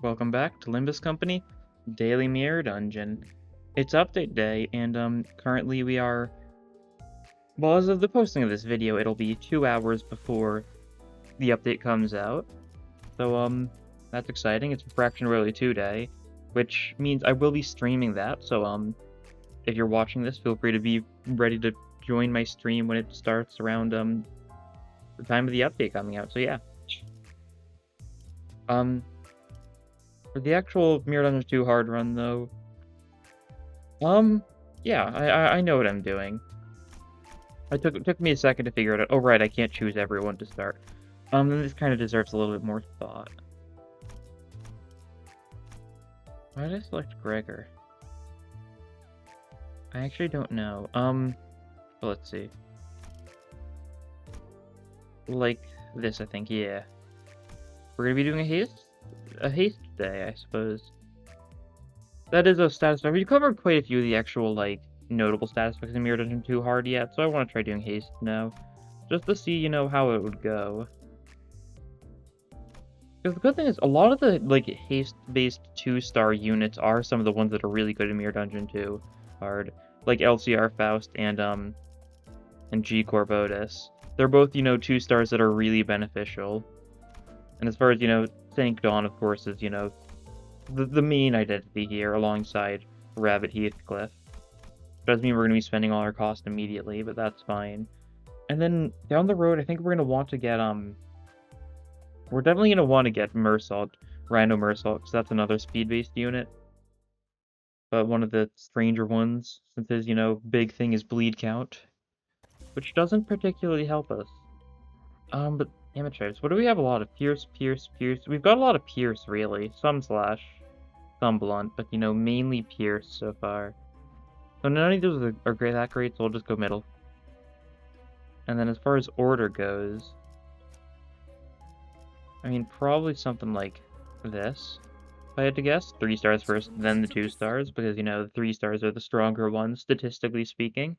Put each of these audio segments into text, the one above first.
Welcome back to Limbus Company Daily Mirror Dungeon. It's update day, and currently we are, well, as of the posting of this video, it'll be 2 hours before the update comes out. So, that's exciting. It's Refraction Railway 2 day, which means I will be streaming that, so, if you're watching this, feel free to be ready to join my stream when it starts around, the time of the update coming out, so yeah. For the actual Mirror Dungeon 2 hard run, though, yeah, I know what I'm doing. It took me a second to figure it out. Oh, right, I can't choose everyone to start. Then this kind of deserves a little bit more thought. Why did I select Gregor? I actually don't know. Well, let's see. Like this, I think, yeah. We're gonna be doing a haste day, I suppose. That is a status effect. We've covered quite a few of the actual, like, notable status effects in Mirror Dungeon 2 hard yet, so I want to try doing haste now. Just to see, how it would go. Because the good thing is, a lot of the, like, haste-based 2-star units are some of the ones that are really good in Mirror Dungeon 2 hard. Like LCR Faust and G Corbotus. They're both, 2 stars that are really beneficial. And as far as, Thank Dawn, of course, is, the main identity here, alongside Rabbit Heathcliff. Doesn't mean we're going to be spending all our cost immediately, but that's fine. And then, down the road, I think we're going to want to get, we're definitely going to want to get Mersault, Rhino Mersault, because that's another speed-based unit. But one of the stranger ones, since his, big thing is bleed count. Which doesn't particularly help us. But amateurs, what do we have a lot of? Pierce. We've got a lot of Pierce, really. Some Slash, some Blunt, but, mainly Pierce so far. So none of those are that great, so we'll just go middle. And then as far as order goes, I mean, probably something like this, if I had to guess. 3 stars first, then the 2 stars, because, the 3 stars are the stronger ones, statistically speaking.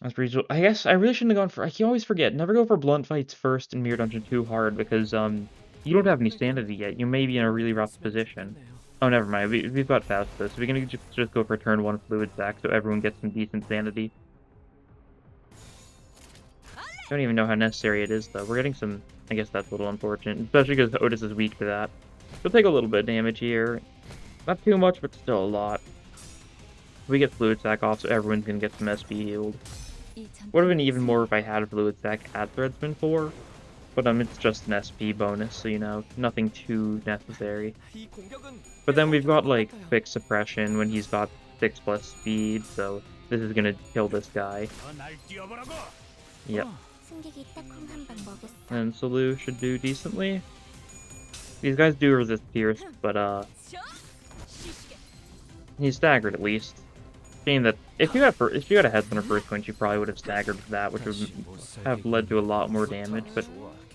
That's pretty. I guess I really shouldn't have gone for. I can always forget. Never go for blunt fights first in Mirror Dungeon 2 hard because you don't have any sanity yet. You may be in a really rough position. Oh, never mind. We've got Fausto, so we're gonna just go for turn 1 fluid sack so everyone gets some decent sanity. Don't even know how necessary it is though. We're getting some. I guess that's a little unfortunate, especially because Otis is weak to that. We'll take a little bit of damage here. Not too much, but still a lot. We get fluid sack off, so everyone's gonna get some SP healed. Would have been even more if I had a fluid sack at Threadsman 4, but it's just an SP bonus, so nothing too necessary. But then we've got like quick suppression when he's got 6+ speed, so this is gonna kill this guy. Yep. And Salu should do decently. These guys do resist Pierce, but he's staggered at least. Shame that if you got a headset on first point, you probably would have staggered with that, which would have led to a lot more damage. But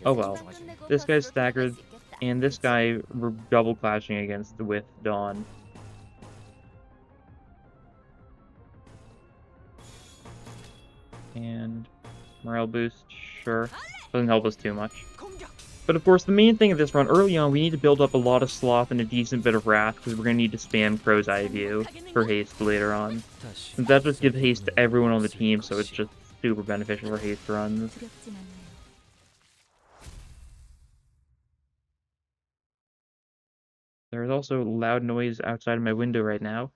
oh well, this guy's staggered, and this guy we're double clashing against with Dawn. And morale boost, sure, doesn't help us too much. But of course, the main thing of this run, early on, we need to build up a lot of Sloth and a decent bit of Wrath, because we're going to need to spam Crow's Eye View for Haste later on. And that just gives Haste to everyone on the team, so it's just super beneficial for Haste runs. There's also loud noise outside of my window right now.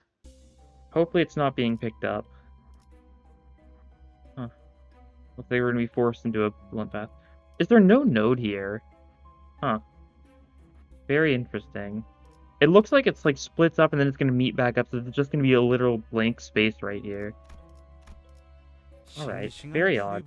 Hopefully it's not being picked up. Huh. Looks like we're going to be forced into a blunt path. Is there no node here? Huh. Very interesting. It looks like it's like splits up and then it's going to meet back up, so it's just going to be a literal blank space right here. Alright, very odd.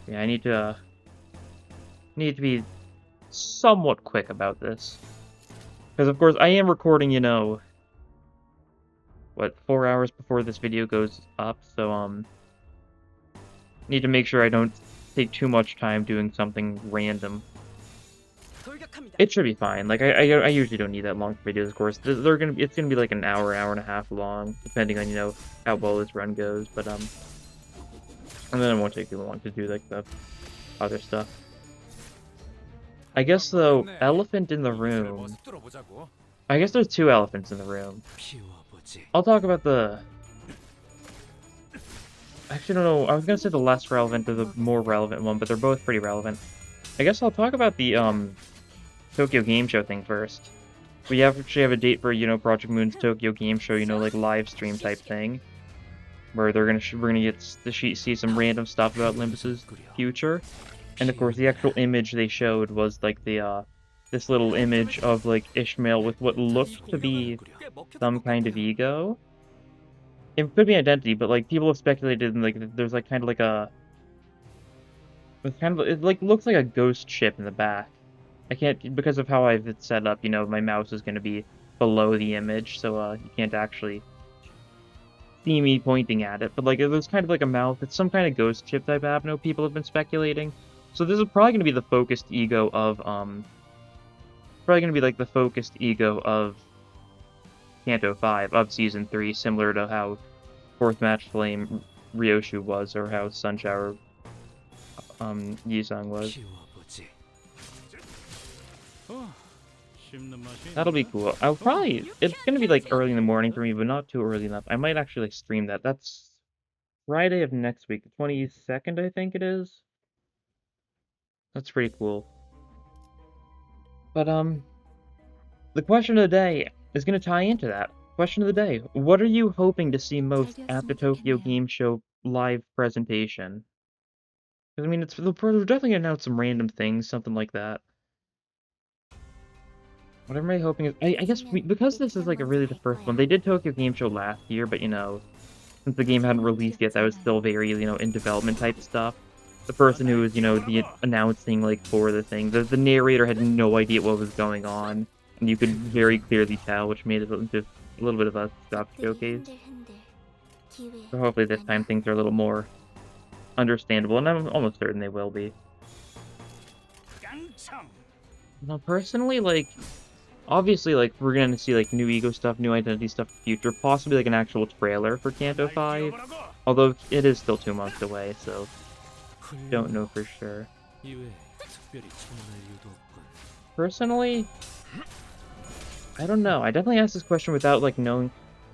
Yeah, I need to be somewhat quick about this. Because of course I am recording, what, 4 hours before this video goes up, so need to make sure I don't take too much time doing something random. it should be fine. Like I usually don't need that long for videos, of course. It's gonna be like an hour, hour and a half long, depending on, you know, how well this run goes. But and then it won't take too long to do like the other stuff. I guess though, elephant in the room. I guess there's two elephants in the room. I'll talk about the. Actually, don't know. I was gonna say the less relevant or the more relevant one, but they're both pretty relevant. I guess I'll talk about the Tokyo Game Show thing first. We actually have a date for, you know, Project Moon's Tokyo Game Show, you know, like live stream type thing, where we're gonna get to see some random stuff about Limbus's future, and of course the actual image they showed was like the this little image of like Ishmael with what looked to be some kind of ego. It could be identity, but like people have speculated, and like there's like kind of like it like looks like a ghost ship in the back. I can't, because of how I've it set up, you know, my mouse is going to be below the image, so you can't actually see me pointing at it. But like there's kind of like a mouth. It's some kind of ghost ship type app. No, people have been speculating. So this is probably going to be the focused ego of Kanto 5 of Season 3, similar to how Fourth Match Flame Ryoshu was, or how Sunshower Yisung was. That'll be cool. It's gonna be like early in the morning for me, but not too early enough. I might actually like stream that. That's Friday of next week, the 22nd, I think it is. That's pretty cool. But the question of the day is gonna tie into that. Question of the day: what are you hoping to see most at the Tokyo Game Show live presentation? Because I mean, they're definitely gonna announce some random things, something like that. What I'm really hoping is, I guess because this is like really the first one. They did Tokyo Game Show last year, but you know, since the game hadn't released yet, that was still very, you know, in development type stuff. The person who was, you know, the announcing like for the thing, the narrator had no idea what was going on, and you could very clearly tell, which made it into a little bit of a stuff showcase. So hopefully this time things are a little more understandable, and I'm almost certain they will be. Now, personally, like, obviously, like, we're gonna see, like, new ego stuff, new identity stuff in the future, possibly, like, an actual trailer for Kanto 5, although it is still 2 months away, so don't know for sure. Personally, I don't know. I definitely asked this question without, like, knowing.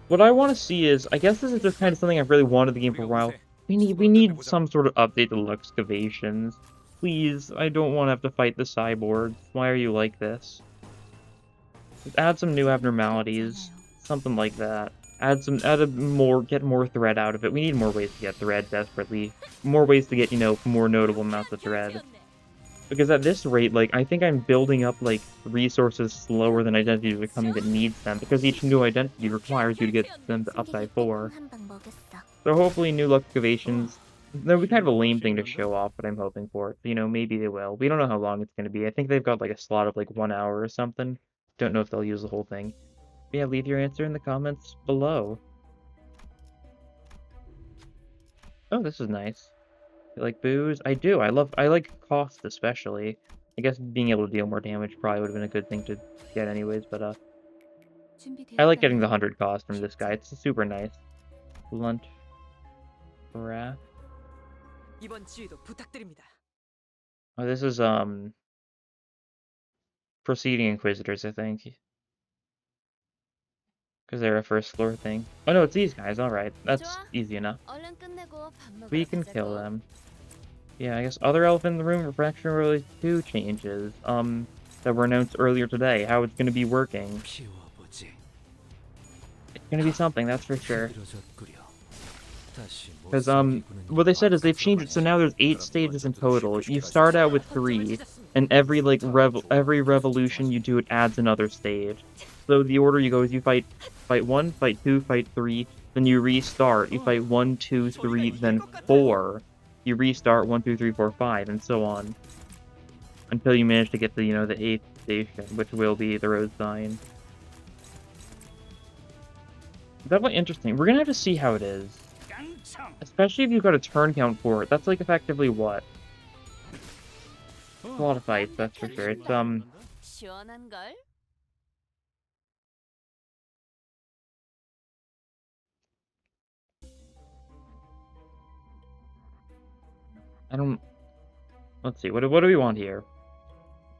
What I want to see is, I guess this is just kind of something I've really wanted the game for a while. We need some sort of update to the excavations. Please, I don't want to have to fight the cyborgs. Why are you like this? Just add some new abnormalities, something like that. Get more thread out of it. We need more ways to get thread desperately. More ways to get, you know, more notable amounts of thread. Because at this rate, like, I think I'm building up, like, resources slower than identity are becoming that needs them, because each new identity requires you to get them to upside 4. So hopefully new excavations. That'll be kind of a lame thing to show off, but I'm hoping for it. You know, maybe they will. We don't know how long it's going to be. I think they've got, like, a slot of, like, 1 hour or something. Don't know if they'll use the whole thing. But yeah, leave your answer in the comments below. Oh, this is nice. You like booze? I do. I like cost especially. I guess being able to deal more damage probably would have been a good thing to get anyways, but I like getting the 100 cost from this guy. It's super nice. Blunt wrath. Oh, this is Proceeding Inquisitors, I think. Because they're a first floor thing. Oh no, it's these guys, alright. That's easy enough. We can kill them. Yeah, I guess other elephant in the room, Refraction Railway 2 changes, that were announced earlier today, how it's gonna be working. It's gonna be something, that's for sure. Because, what they said is they've changed it, so now there's 8 stages in total. You start out with 3, and every, like, every revolution you do, it adds another stage. So the order you go is you fight 1, fight 2, fight 3, then you restart. You fight 1, 2, 3, then 4. You restart 1, 2, 3, 4, 5, and so on. Until you manage to get to, you know, the 8th station, which will be the road sign. Definitely interesting. We're gonna have to see how it is. Especially if you've got a turn count for it. That's like effectively what? It's a lot of fights, that's for sure. It's 시원한걸? I don't... Let's see, what do we want here?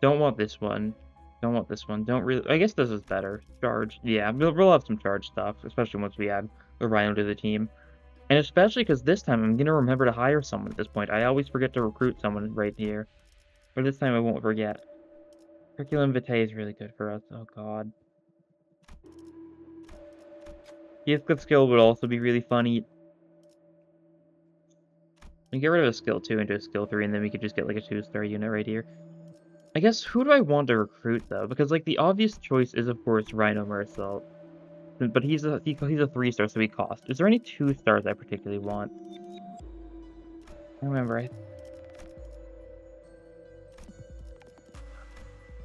Don't want this one. Don't want this one. Don't really... I guess this is better. Charge. Yeah, we'll have some charge stuff, especially once we add the Rhino to the team. And especially because this time I'm going to remember to hire someone at this point. I always forget to recruit someone right here. But this time I won't forget. Curriculum Vitae is really good for us. Oh, God. Heathcliff skill would also be really funny. We get rid of a skill 2 into a skill 3, and then we could just get like a 2-star unit right here. I guess, who do I want to recruit, though? Because, like, the obvious choice is, of course, Rhino Mersault. But he's a 3-star, so he costs. Is there any 2-stars I particularly want? I remember,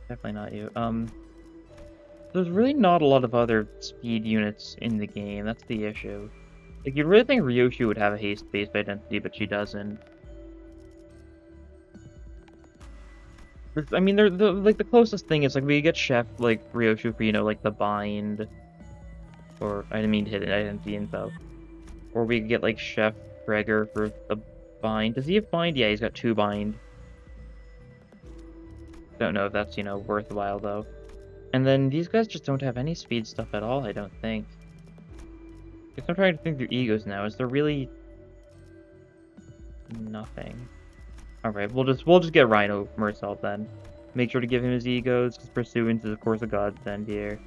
definitely not you. There's really not a lot of other speed units in the game, that's the issue. Like, you'd really think Ryoshu would have a haste-based identity, but she doesn't. I mean, they're like the closest thing is like we get Chef like Ryoshu for, you know, like the bind, or I didn't mean hidden identity info, or we get like Chef Gregor for the bind. Does he have bind? Yeah, he's got 2 bind. Don't know if that's, you know, worthwhile though. And then these guys just don't have any speed stuff at all, I don't think. Guess I'm trying to think through egos now. Is there really nothing? Alright, we'll just get Rhino Mersault then. Make sure to give him his egos, because Pursuance is of course a godsend here.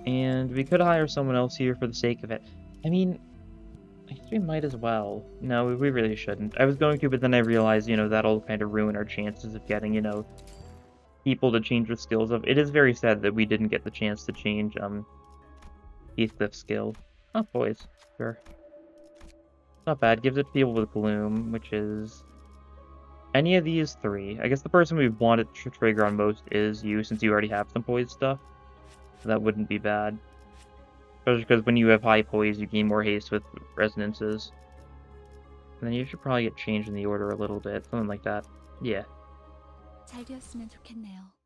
And we could hire someone else here for the sake of it. I mean, I guess we might as well. No, we really shouldn't. I was going to, but then I realized, you know, that'll kind of ruin our chances of getting, you know, people to change the skills of. It is very sad that we didn't get the chance to change, Heathcliff's skill. Oh, boys. Sure. Not bad. Gives it to people with Gloom, which is... any of these 3. I guess the person we wanted to trigger on most is you, since you already have some poise stuff. So that wouldn't be bad. Especially because when you have high poise, you gain more haste with resonances. And then you should probably get changed in the order a little bit. Something like that. Yeah. 잘 되었으면 좋겠네요.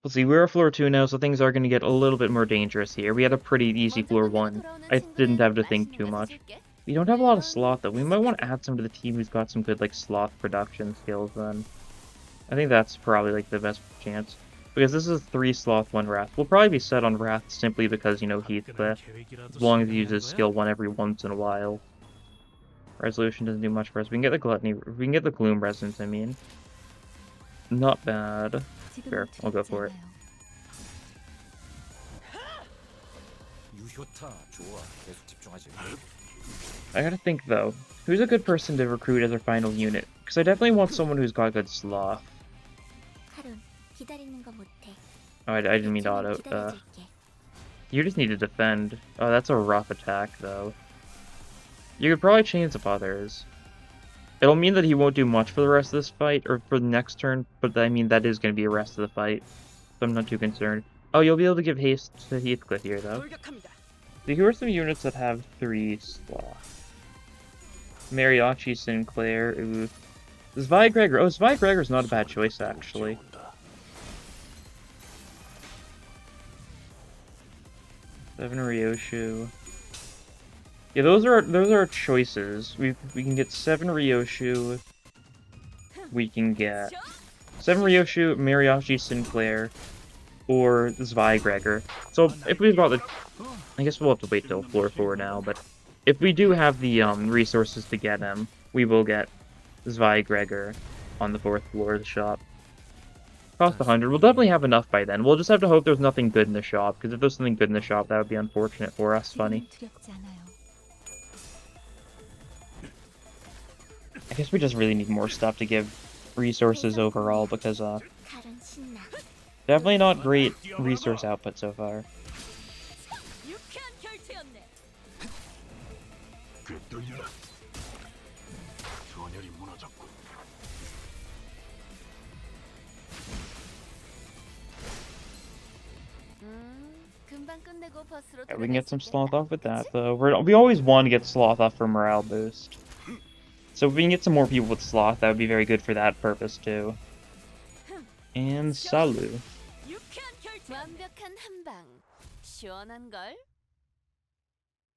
Let's see, we're at floor 2 now, so things are going to get a little bit more dangerous here. We had a pretty easy floor 1. I didn't have to think too much. We don't have a lot of sloth, though. We might want to add some to the team who's got some good, like, sloth production skills, then. I think that's probably, like, the best chance. Because this is 3 sloth, 1 wrath. We'll probably be set on wrath simply because, you know, Heathcliff. As long as he uses skill 1 every once in a while. Resolution doesn't do much for us. We can get the gluttony. We can get the gloom resonance, I mean. Not bad. Sure, I'll go for it. I gotta think, though. Who's a good person to recruit as our final unit? Because I definitely want someone who's got good sloth. Oh, I didn't mean to auto. You just need to defend. Oh, that's a rough attack, though. You could probably change up others. It'll mean that he won't do much for the rest of this fight, or for the next turn, but I mean, that is going to be the rest of the fight. So I'm not too concerned. Oh, you'll be able to give haste to Heathcliff here, though. So here are some units that have 3 sloth. Mariachi Sinclair, ooh. Zweigregor. Oh, Zweigregor's not a bad choice, actually. Seven Ryoshu. Yeah, those are our choices. We can get 7 Ryoshu. We can get 7 Ryoshu, Mariachi Sinclair, or Zweigregor. So if we've got the, I guess we'll have to wait till floor 4 now. But if we do have the resources to get him, we will get Zweigregor on the 4th floor of the shop. Cost 100. We'll definitely have enough by then. We'll just have to hope there's nothing good in the shop, because if there's something good in the shop, that would be unfortunate for us. Funny. I guess we just really need more stuff to give resources overall, because definitely not great resource output so far. Yeah, we can get some sloth off with that, though. We always want to get sloth off for morale boost. So if we can get some more people with Sloth, that would be very good for that purpose too. And Salu. 완벽한 한방. 시원한걸?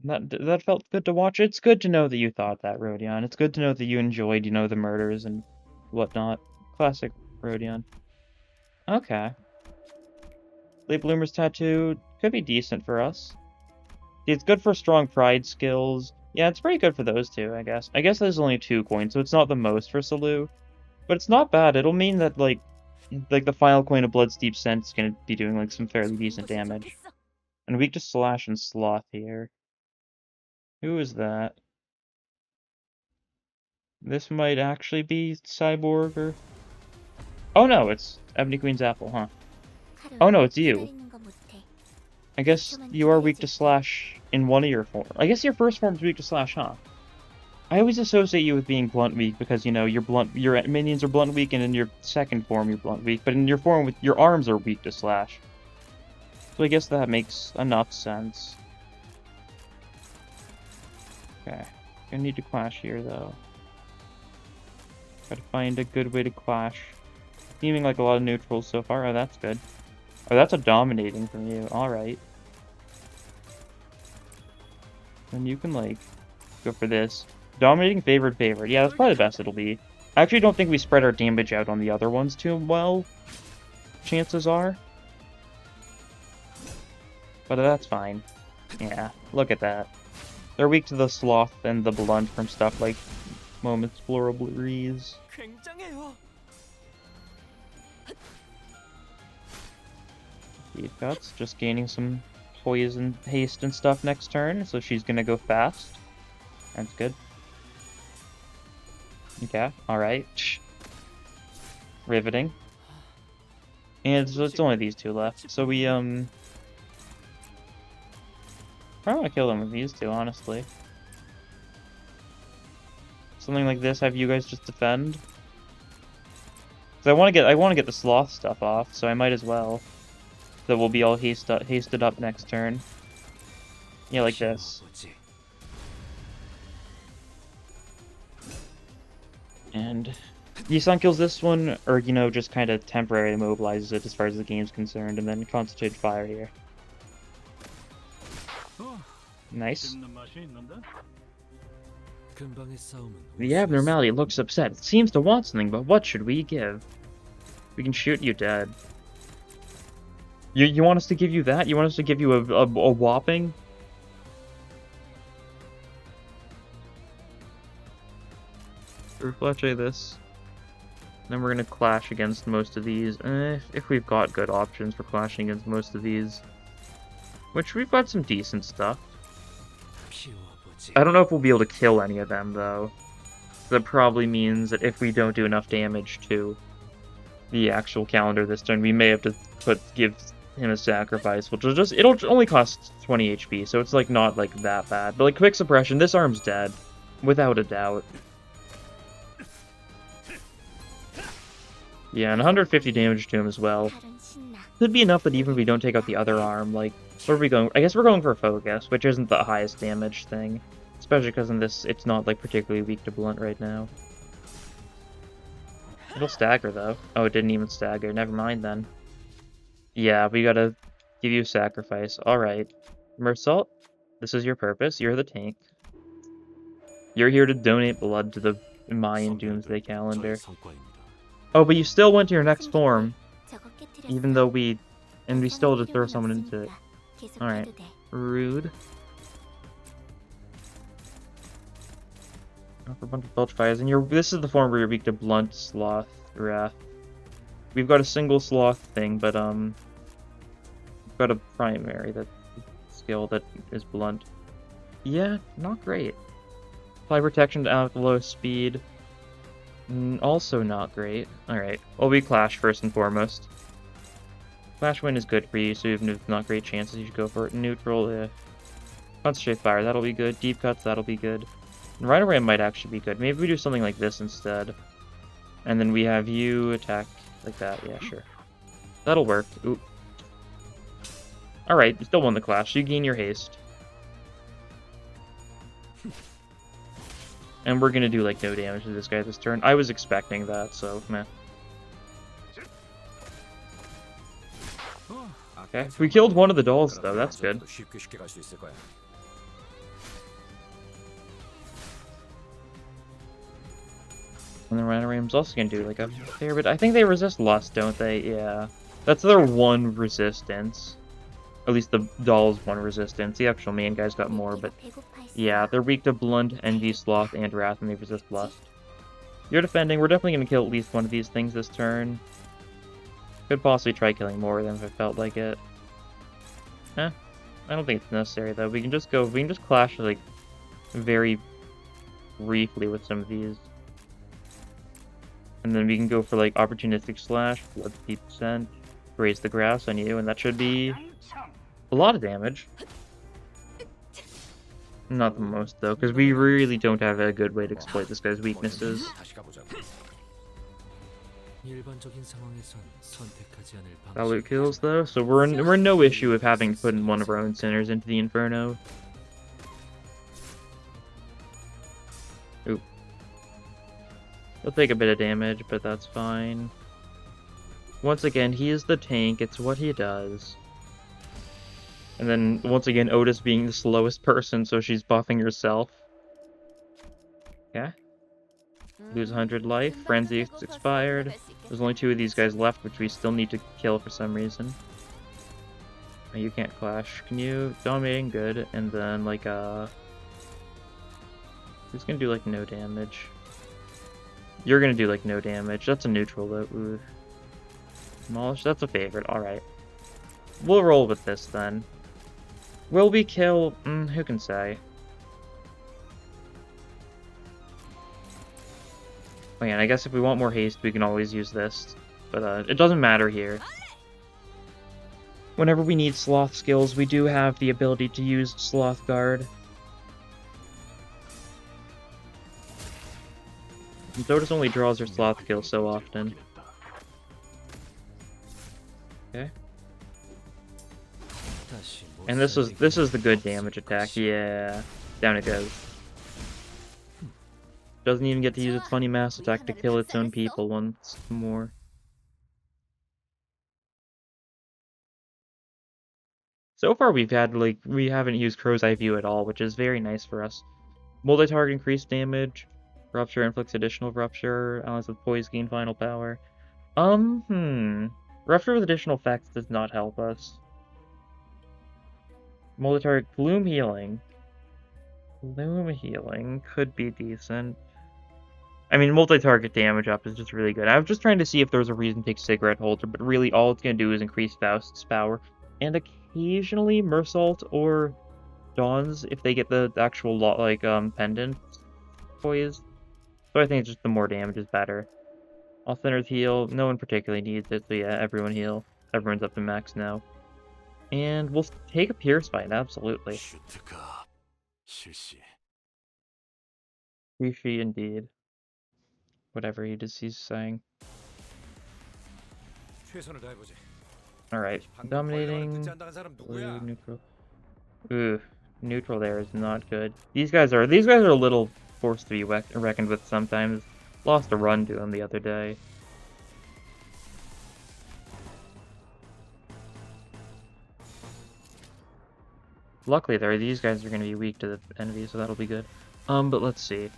That felt good to watch. It's good to know that you thought that, Rodion. It's good to know that you enjoyed, the murders and whatnot. Classic Rodion. Okay. Late Bloomer's Tattoo could be decent for us. It's good for strong pride skills. Yeah, it's pretty good for those two, I guess. I guess there's only 2 coins, so it's not the most for Salu. But it's not bad. It'll mean that, like the final coin of Blood's Deep Scent is going to be doing, like, some fairly decent damage. And weak to Slash and Sloth here. Who is that? This might actually be Cyborg, or... Oh no, it's Ebony Queen's Apple, huh? Oh no, it's you. I guess you are weak to Slash in one of your forms. I guess your first form is weak to Slash, huh? I always associate you with being blunt weak because, your minions are blunt weak, and in your second form you're blunt weak, but in your form with your arms are weak to Slash. So I guess that makes enough sense. Okay. Gonna need to clash here, though. Gotta find a good way to clash. Seeming like a lot of neutrals so far. Oh, that's good. Oh, that's a dominating from you. Alright. And you can, like, go for this. Dominating, favored. Yeah, that's probably the best it'll be. I actually don't think we spread our damage out on the other ones too well. Chances are. But that's fine. Yeah, look at that. They're weak to the Sloth and the Blunt from stuff like Moment's Floral Breeze. Deep Cuts, just gaining some poison, haste, and stuff next turn, so she's gonna go fast. That's good. Okay, alright. Riveting. And so it's only these 2 left. So we, I want to kill them with these 2, honestly. Something like this, have you guys just defend. Cause I want to get the Sloth stuff off, so I might as well. So we'll be all hasted up next turn. Yeah, like this. And Yisan kills this one, or, just kind of temporarily mobilizes it as far as the game's concerned, and then Concentrated Fire here. Nice. The abnormality looks upset. It seems to want something, but what should we give? We can shoot you dead. You want us to give you that? You want us to give you a whopping? Refleche this. Then we're gonna clash against most of these. If we've got good options for clashing against most of these. Which we've got some decent stuff. I don't know if we'll be able to kill any of them, though. That probably means that if we don't do enough damage to the actual calendar this turn, we may have to give him a sacrifice, which will it'll only cost 20 HP, so it's like not like that bad. But like quick suppression, this arm's dead, without a doubt. Yeah, and 150 damage to him as well. Could be enough that even if we don't take out the other arm, like, what are we going? I guess we're going for Focus, which isn't the highest damage thing. Especially because in this, it's not, like, particularly weak to Blunt right now. It'll stagger, though. Oh, it didn't even stagger. Never mind, then. Yeah, we gotta give you a sacrifice. Alright. Mersault, this is your purpose. You're the tank. You're here to donate blood to the Mayan Doomsday calendar. Oh, but you still went to your next form. Even though we still just throw someone into it. Alright. Rude. Oh, for a bunch of Belch Fires. And this is the form where you're weak to Blunt, Sloth, Wrath. We've got a single Sloth thing, but, we've got a primary skill that is Blunt. Yeah, not great. Apply Protection to out low speed. Also not great. Alright. Well, we clash first and foremost. Clash win is good for you, so even if not great chances, you should go for it. Neutral, yeah. Concentrate Fire, that'll be good. Deep Cuts, that'll be good. And Right Away might actually be good. Maybe we do something like this instead. And then we have you attack like that. Yeah, sure. That'll work. Oop. Alright, you still won the clash. You gain your haste. And we're gonna do, like, no damage to this guy this turn. I was expecting that, so, meh. Okay, we killed one of the dolls, though. That's good. And the Rhinoram's also gonna do, like, a fair bit. I think they resist Lust, don't they? Yeah. That's their one resistance. At least the doll's one resistance. The actual main guy's got more, but... yeah, they're weak to Blunt, Envy, Sloth, and Wrath, and they resist Lust. You're defending. We're definitely gonna kill at least one of these things this turn. Could possibly try killing more of them if I felt like it. I don't think it's necessary, though. We can just clash, like, very briefly with some of these. And then we can go for, like, Opportunistic Slash, Blood 50%, Raise the Grass on you, and that should be a lot of damage. Not the most, though, because we really don't have a good way to exploit this guy's weaknesses. Salute kills, though, so we're in no issue of having to put in one of our own sinners into the Inferno. Oop. He'll take a bit of damage, but that's fine. Once again, he is the tank, it's what he does. And then, once again, Otis being the slowest person, so she's buffing herself. Okay. Lose 100 life. Frenzy is expired. There's only 2 of these guys left, which we still need to kill for some reason. Oh, you can't clash. Can you? Dominating, good. And then, like, who's gonna do, like, no damage? You're gonna do, like, no damage. That's a neutral, though. Ooh. Demolish, that's a favorite. Alright. We'll roll with this, then. Will we kill? Who can say? Oh yeah, and I guess if we want more haste, we can always use this. But it doesn't matter here. Whenever we need Sloth skills, we do have the ability to use Sloth Guard. And Otis only draws her Sloth skill so often. Okay. And this is the good damage attack. Yeah, down it goes. Doesn't even get to use its funny mass attack to kill its own people once more. So far we haven't used Crow's Eye View at all, which is very nice for us. Multi-target increased damage. Rupture inflicts additional rupture. Allies with poise gain final power. Rupture with additional effects does not help us. Multi-target Gloom Healing. Gloom Healing could be decent. I mean, multi-target damage up is just really good. I was just trying to see if there was a reason to take Cigarette Holder, but really all it's going to do is increase Faust's power. And occasionally Mersault or Dawn's if they get the actual, pendant poise. So I think it's just the more damage is better. All Sinners heal. No one particularly needs it, so yeah, everyone heal. Everyone's up to max now. And we'll take a Pierce Fight, absolutely. Rishi indeed. Whatever he's saying. Alright, dominating. Blue, neutral. Ooh, neutral there is not good. These guys are a little forced to be reckoned with sometimes. Lost a run to them the other day. Luckily these guys are going to be weak to the envy, so that'll be good. But let's see.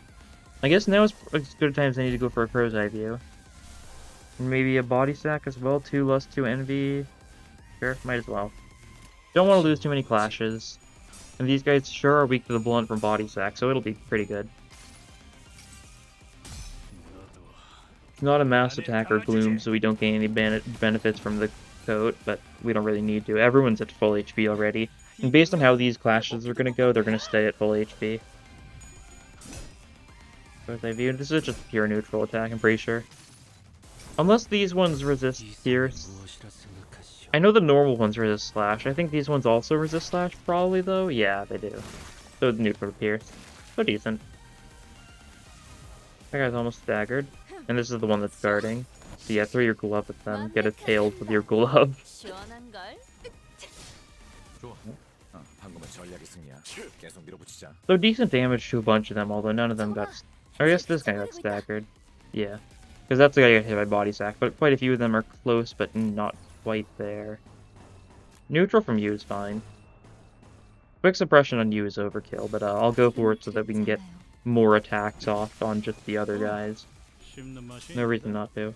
I guess now is as good a time as I need to go for a Crow's Eye View. Maybe a Body Sack as well, 2 Lust, 2 Envy. Sure, might as well. Don't want to lose too many clashes. And these guys sure are weak to the Blunt from Body Sack, so it'll be pretty good. Not a Mass Attack or Gloom, so we don't gain any benefits from the coat, but we don't really need to. Everyone's at full HP already. And based on how these clashes are going to go, they're going to stay at full HP. As I view, this is just a pure neutral attack, I'm pretty sure. Unless these ones resist Pierce. I know the normal ones resist Slash. I think these ones also resist Slash, probably, though. Yeah, they do. So it's neutral to Pierce. So decent. That guy's almost staggered. And this is the one that's guarding. So yeah, throw your glove at them. Get a tail with your glove. So decent damage to a bunch of them, although none of them got Or I guess this guy got staggered. Yeah. Because that's the guy who got hit by body sack, but quite a few of them are close, but not quite there. Neutral from you is fine. Quick suppression on you is overkill, but I'll go for it so that we can get more attacks off on just the other guys. No reason not to.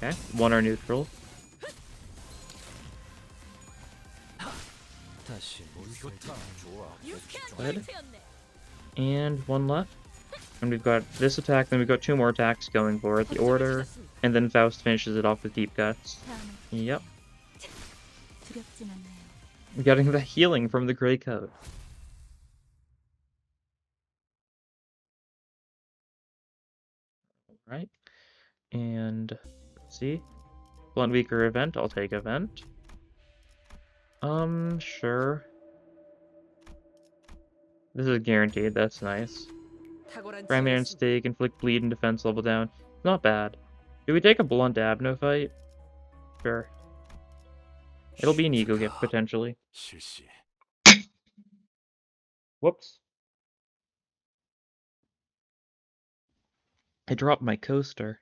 Okay, one are neutral. Good. And one left. And we've got this attack, then we've got two more attacks going for it. The order, and then Faust finishes it off with deep cuts. Yep. Getting the healing from the gray coat. Right. And let's see. Blunt weaker event, I'll take event. Sure. This is guaranteed, that's nice. Primary and stake, inflict bleed and defense level down. Not bad. Do we take a blunt abno fight? Sure. It'll be an ego gift, potentially. Whoops. I dropped my coaster.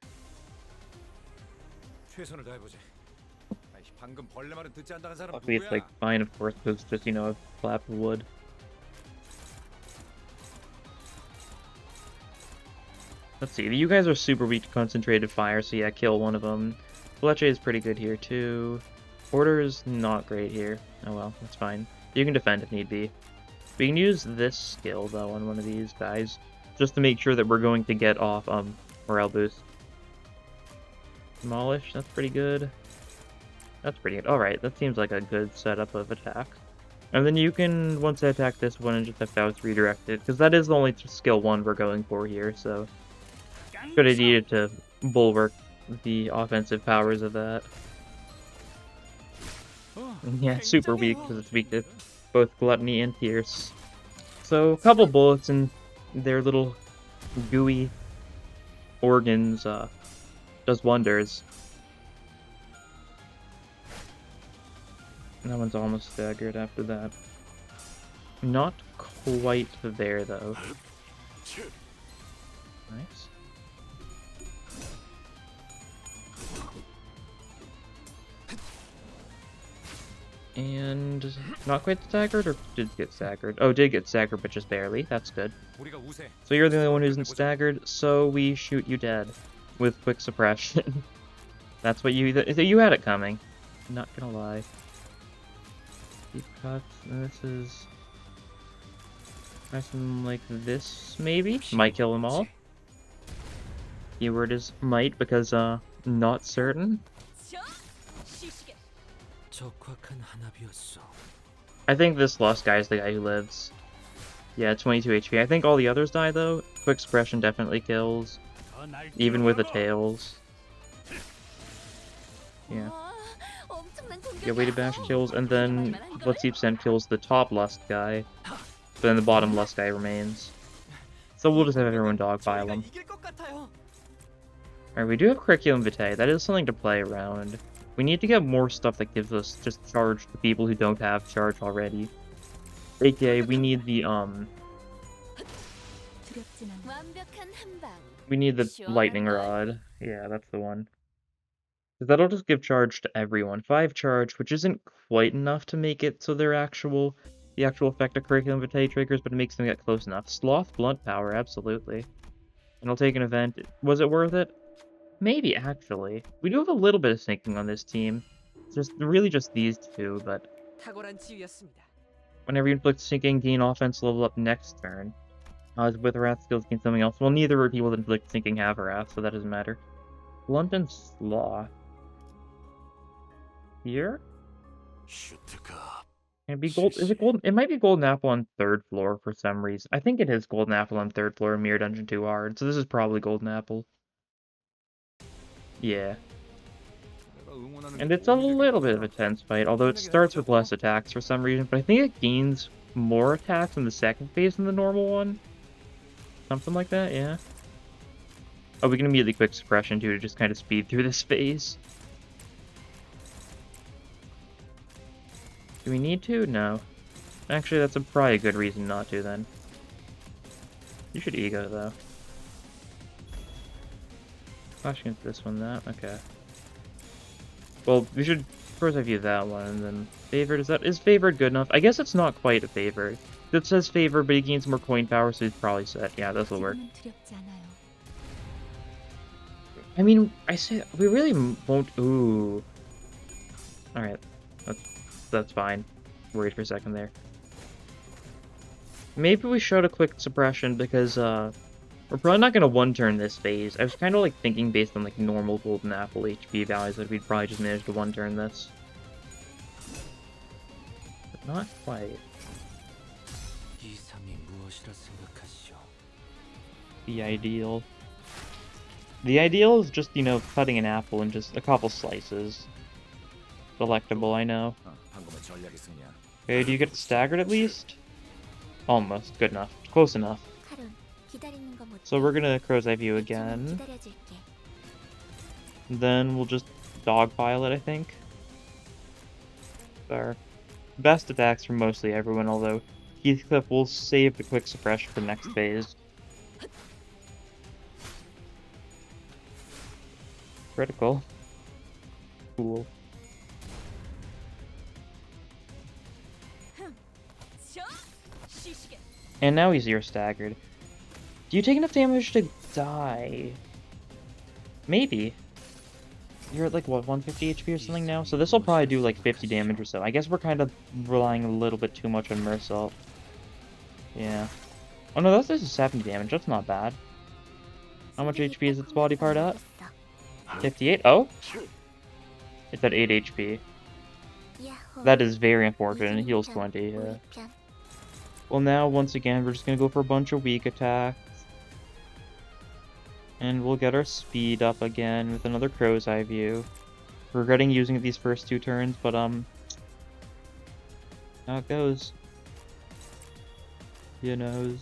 Luckily it's like fine, of course, because it's just, you know, a flap of wood. Let's see, you guys are super weak to concentrated fire, so yeah, kill one of them. Fletcher is pretty good here too. Order is not great here. Oh well, that's fine. You can defend if need be. We can use this skill though on one of these guys, just to make sure that we're going to get off morale boost. Demolish, that's pretty good. That's pretty good. Alright, that seems like a good setup of attack. And then you can, once I attack this one, and just have Faust redirected, because that is the only skill 1 we're going for here, so... Good idea to bulwark the offensive powers of that. Yeah, super weak, because it's weak to both Gluttony and Pierce. So, a couple bullets in their little gooey organs does wonders. That one's almost staggered after that. Not quite there, though. Nice. And not quite staggered, or did get staggered? Oh, did get staggered, but just barely. That's good. So you're the only one who isn't staggered, so we shoot you dead with quick suppression. That's what you had it coming. Not gonna lie. Deep cuts. And this is try something like this, maybe. Might kill them all. Keyword is might because not certain. I think this lost guy is the guy who lives. Yeah, 22 HP. I think all the others die though. Quick suppression definitely kills, even with the tails. Yeah. Yeah, weighted bash kills, and then Let's Deep Send kills the top lust guy, but then the bottom lust guy remains. So we'll just have everyone dogpile him. Alright, we do have Curriculum Vitae. That is something to play around. We need to get more stuff that gives us just charge to people who don't have charge already. AKA, we need the, we need the lightning rod. Yeah, that's the one. Because that'll just give charge to everyone. 5 charge, which isn't quite enough to make it so the actual effect of Curriculum Vitae triggers, but it makes them get close enough. Sloth Blunt Power, absolutely. And I'll take an event. Was it worth it? Maybe, actually. We do have a little bit of sinking on this team. Just really just these two, but... Whenever you inflict sinking, gain offense level up next turn. With Wrath skills, gain something else. Well, neither of people that inflict sinking have Wrath, so that doesn't matter. Blunt and Sloth. Here? Can it be gold? Is it gold? It might be Golden Apple on 3rd floor for some reason. I think it is Golden Apple on 3rd floor in Mirror Dungeon 2 hard, so this is probably Golden Apple. Yeah. And it's a little bit of a tense fight, although it starts with less attacks for some reason, but I think it gains more attacks in the second phase than the normal one. Something like that, yeah. Oh, we can immediately quick suppression too to just kind of speed through this phase. Do we need to? No. Actually, that's probably a good reason not to then. You should ego though. Flashing into this one, that, okay. Well, we should first review that one, and then favored. Is favored good enough? I guess it's not quite a favored. It says favored, but he gains more coin power, so he's probably set. Yeah, this will work. I mean, I say we really won't. Ooh. All right, that's fine. Worried for a second there. Maybe we showed a quick suppression because we're probably not gonna one-turn this phase. I was kind of like thinking based on like normal golden apple HP values that we'd probably just manage to one-turn this, but not quite. The ideal. The ideal is just, you know, cutting an apple in just a couple slices. Delectable, I know. Okay, do you get staggered at least? Almost. Good enough. Close enough. So we're gonna Crow's Eye View again. Then we'll just dogpile it, I think. Our best attacks from mostly everyone, although Heathcliff will save the quick suppression for next phase. Critical. Cool. And now he's ear staggered. Do you take enough damage to die? Maybe. You're at like, what, 150 HP or something now? So this will probably do like 50 damage or so. I guess we're kind of relying a little bit too much on Mersault. Yeah. Oh no, that's just 70 damage. That's not bad. How much HP is its body part at? 58? Oh? It's at 8 HP. That is very unfortunate. It heals 20. Yeah. Well, now, once again, we're just going to go for a bunch of weak attacks. And we'll get our speed up again with another Crow's Eye View. Regretting using it these first two turns, but, how it goes. You knows.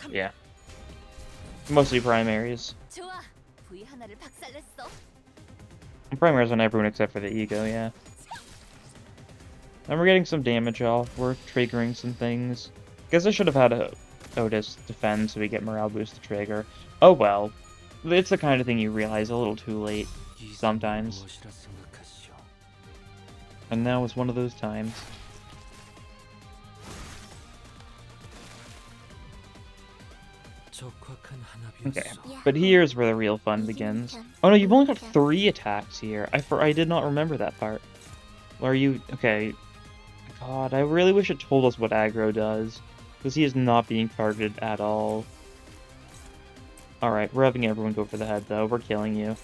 Yeah. Mostly primaries. Primaries on everyone except for the ego, yeah. And we're getting some damage off. We're triggering some things. Guess I should have had a Otis defend so we get morale boost to trigger. Oh well. It's the kind of thing you realize a little too late. Sometimes. And now is one of those times. Okay, but here's where the real fun begins. Oh no, you've only got 3 attacks here. I did not remember that part. Are you... Okay. God, I really wish it told us what aggro does. Because he is not being targeted at all. Alright, we're having everyone go for the head though. We're killing you.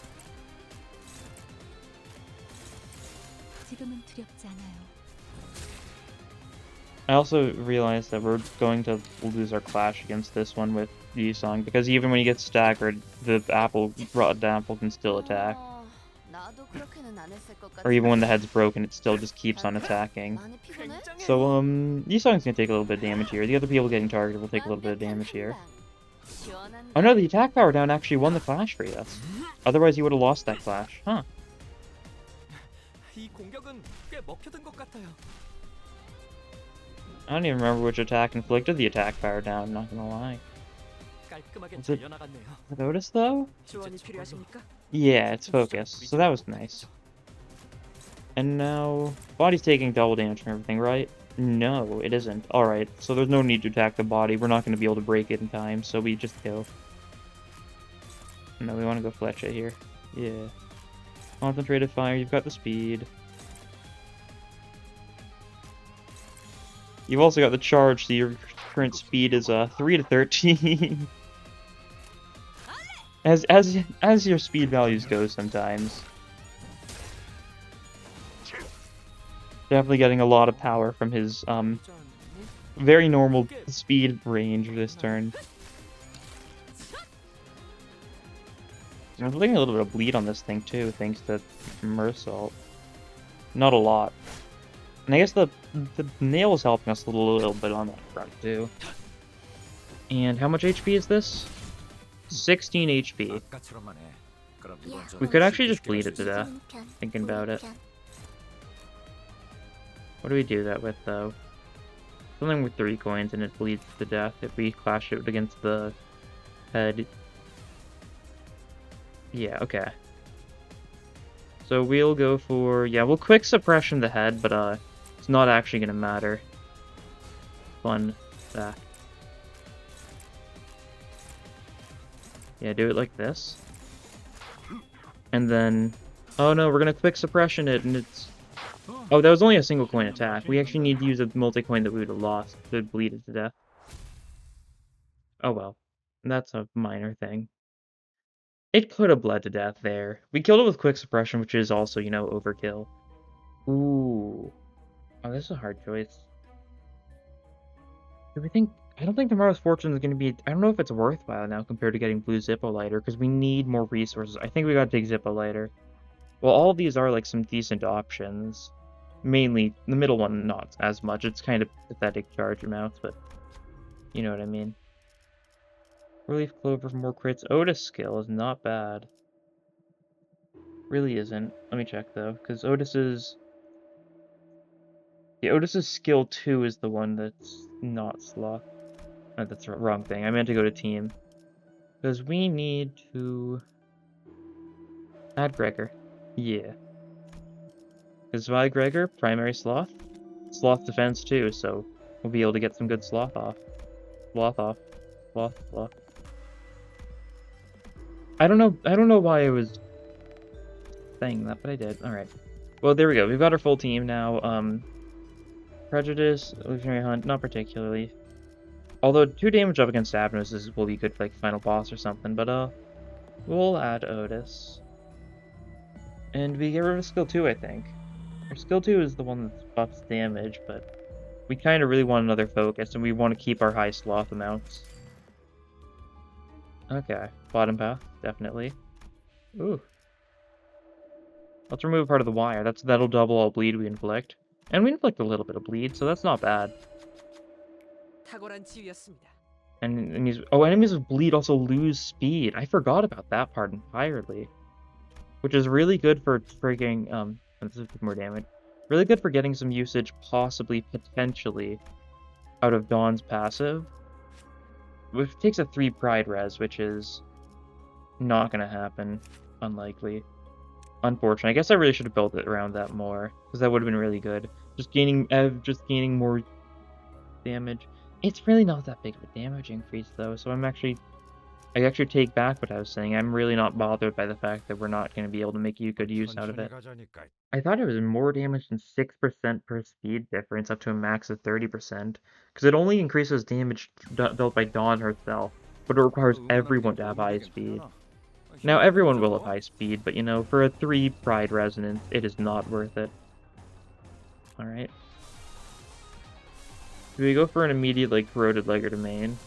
I also realized that we're going to lose our clash against this one with Yusong, because even when he gets staggered, the rotten apple can still attack. Or even when the head's broken, it still just keeps on attacking. So, Yusong's gonna take a little bit of damage here. The other people getting targeted will take a little bit of damage here. Oh no, the attack power down actually won the clash for you. Otherwise, you would have lost that clash. Huh. I don't even remember which attack inflicted the attack power down, I'm not gonna lie. Was it Otis, though? Yeah, it's focus, so that was nice. And now... Body's taking double damage from everything, right? No, it isn't. Alright, so there's no need to attack the body. We're not going to be able to break it in time, so we just go. No, we want to go Fletcher here. Yeah. Concentrated fire, you've got the speed. You've also got the charge, so your current speed is 3 to 13. As your speed values go sometimes. Definitely getting a lot of power from his very normal speed range this turn. I'm getting a little bit of bleed on this thing too, thanks to Mersault. Not a lot. And I guess the nail is helping us a little bit on that front too. And how much HP is this? 16 HP. We could actually just bleed it to death, thinking about it. What do we do that with, though? Something with 3 coins and it bleeds to death if we clash it against the head. Yeah, okay. So we'll go for... Yeah, we'll quick suppression the head, but it's not actually gonna matter. Fun fact. Yeah, do it like this. And then... Oh no, we're gonna quick suppression it, and it's... Oh, that was only a single coin attack. We actually need to use a multi-coin that we would have lost to bleed it to death. Oh well. That's a minor thing. It could have bled to death there. We killed it with quick suppression, which is also, you know, overkill. Ooh. Oh, this is a hard choice. Do we think... I don't think Tomorrow's Fortune is going to be... I don't know if it's worthwhile now compared to getting Blue Zippo Lighter, because we need more resources. I think we gotta take Zippo Lighter. Well, all of these are, like, some decent options. Mainly, the middle one, not as much. It's kind of pathetic charge amounts, but... You know what I mean. Relief Clover for more crits. Otis skill is not bad. Really isn't. Let me check, though, because Otis's... Yeah, Otis's skill 2 is the one that's not Sloth. Oh, that's the wrong thing. I meant to go to team. Because we need to... add Gregor. Yeah. Because Vi Gregor, primary Sloth. Sloth defense too, so we'll be able to get some good Sloth off. Sloth off. Sloth. I don't know why I was saying that, but I did. Alright. Well, there we go. We've got our full team now. Prejudice, Illusionary Hunt, not particularly. Although 2 damage up against Abnos will be good for like final boss or something, but we'll add Otis. And we get rid of skill 2, I think. Our skill 2 is the one that buffs damage, but we kind of really want another focus, and we want to keep our high sloth amounts. Okay, bottom path, definitely. Ooh. Let's remove part of the wire. That'll double all bleed we inflict. And we inflict a little bit of bleed, so that's not bad. And enemies with bleed also lose speed. I forgot about that part entirely. Which is really good for frigging, this is more damage. Really good for getting some usage, possibly, potentially, out of Dawn's passive. Which takes a 3 pride res, which is not gonna happen. Unlikely. Unfortunately. I guess I really should have built it around that more, because that would have been really good. Just gaining more damage. It's really not that big of a damage increase, though, so I actually take back what I was saying. I'm really not bothered by the fact that we're not going to be able to make good use out of it. I thought it was more damage than 6% per speed difference up to a max of 30%, because it only increases damage dealt by Dawn herself, but it requires everyone to have high speed. Now, everyone will have high speed, but you know, for a 3 pride resonance, it is not worth it. Alright. Do we go for an immediate, like, corroded legger to main?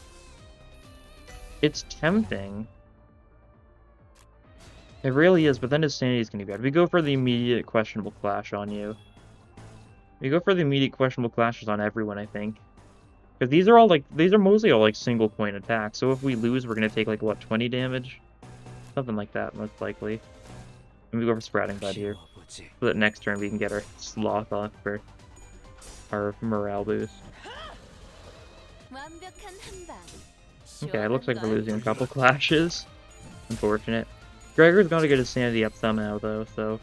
It's tempting. It really is, but then his sanity is going to be bad. We go for the immediate questionable clash on you. We go for the immediate questionable clashes on everyone, I think. Because these are mostly all, like, single point attacks, so if we lose, we're going to take, like, what, 20 damage? Something like that, most likely. And we go for Sprouting Bud here. So that next turn we can get our Sloth off for our morale boost. Okay, it looks like we're losing a couple clashes. Unfortunate. Gregor's got to get his sanity up somehow, though, so...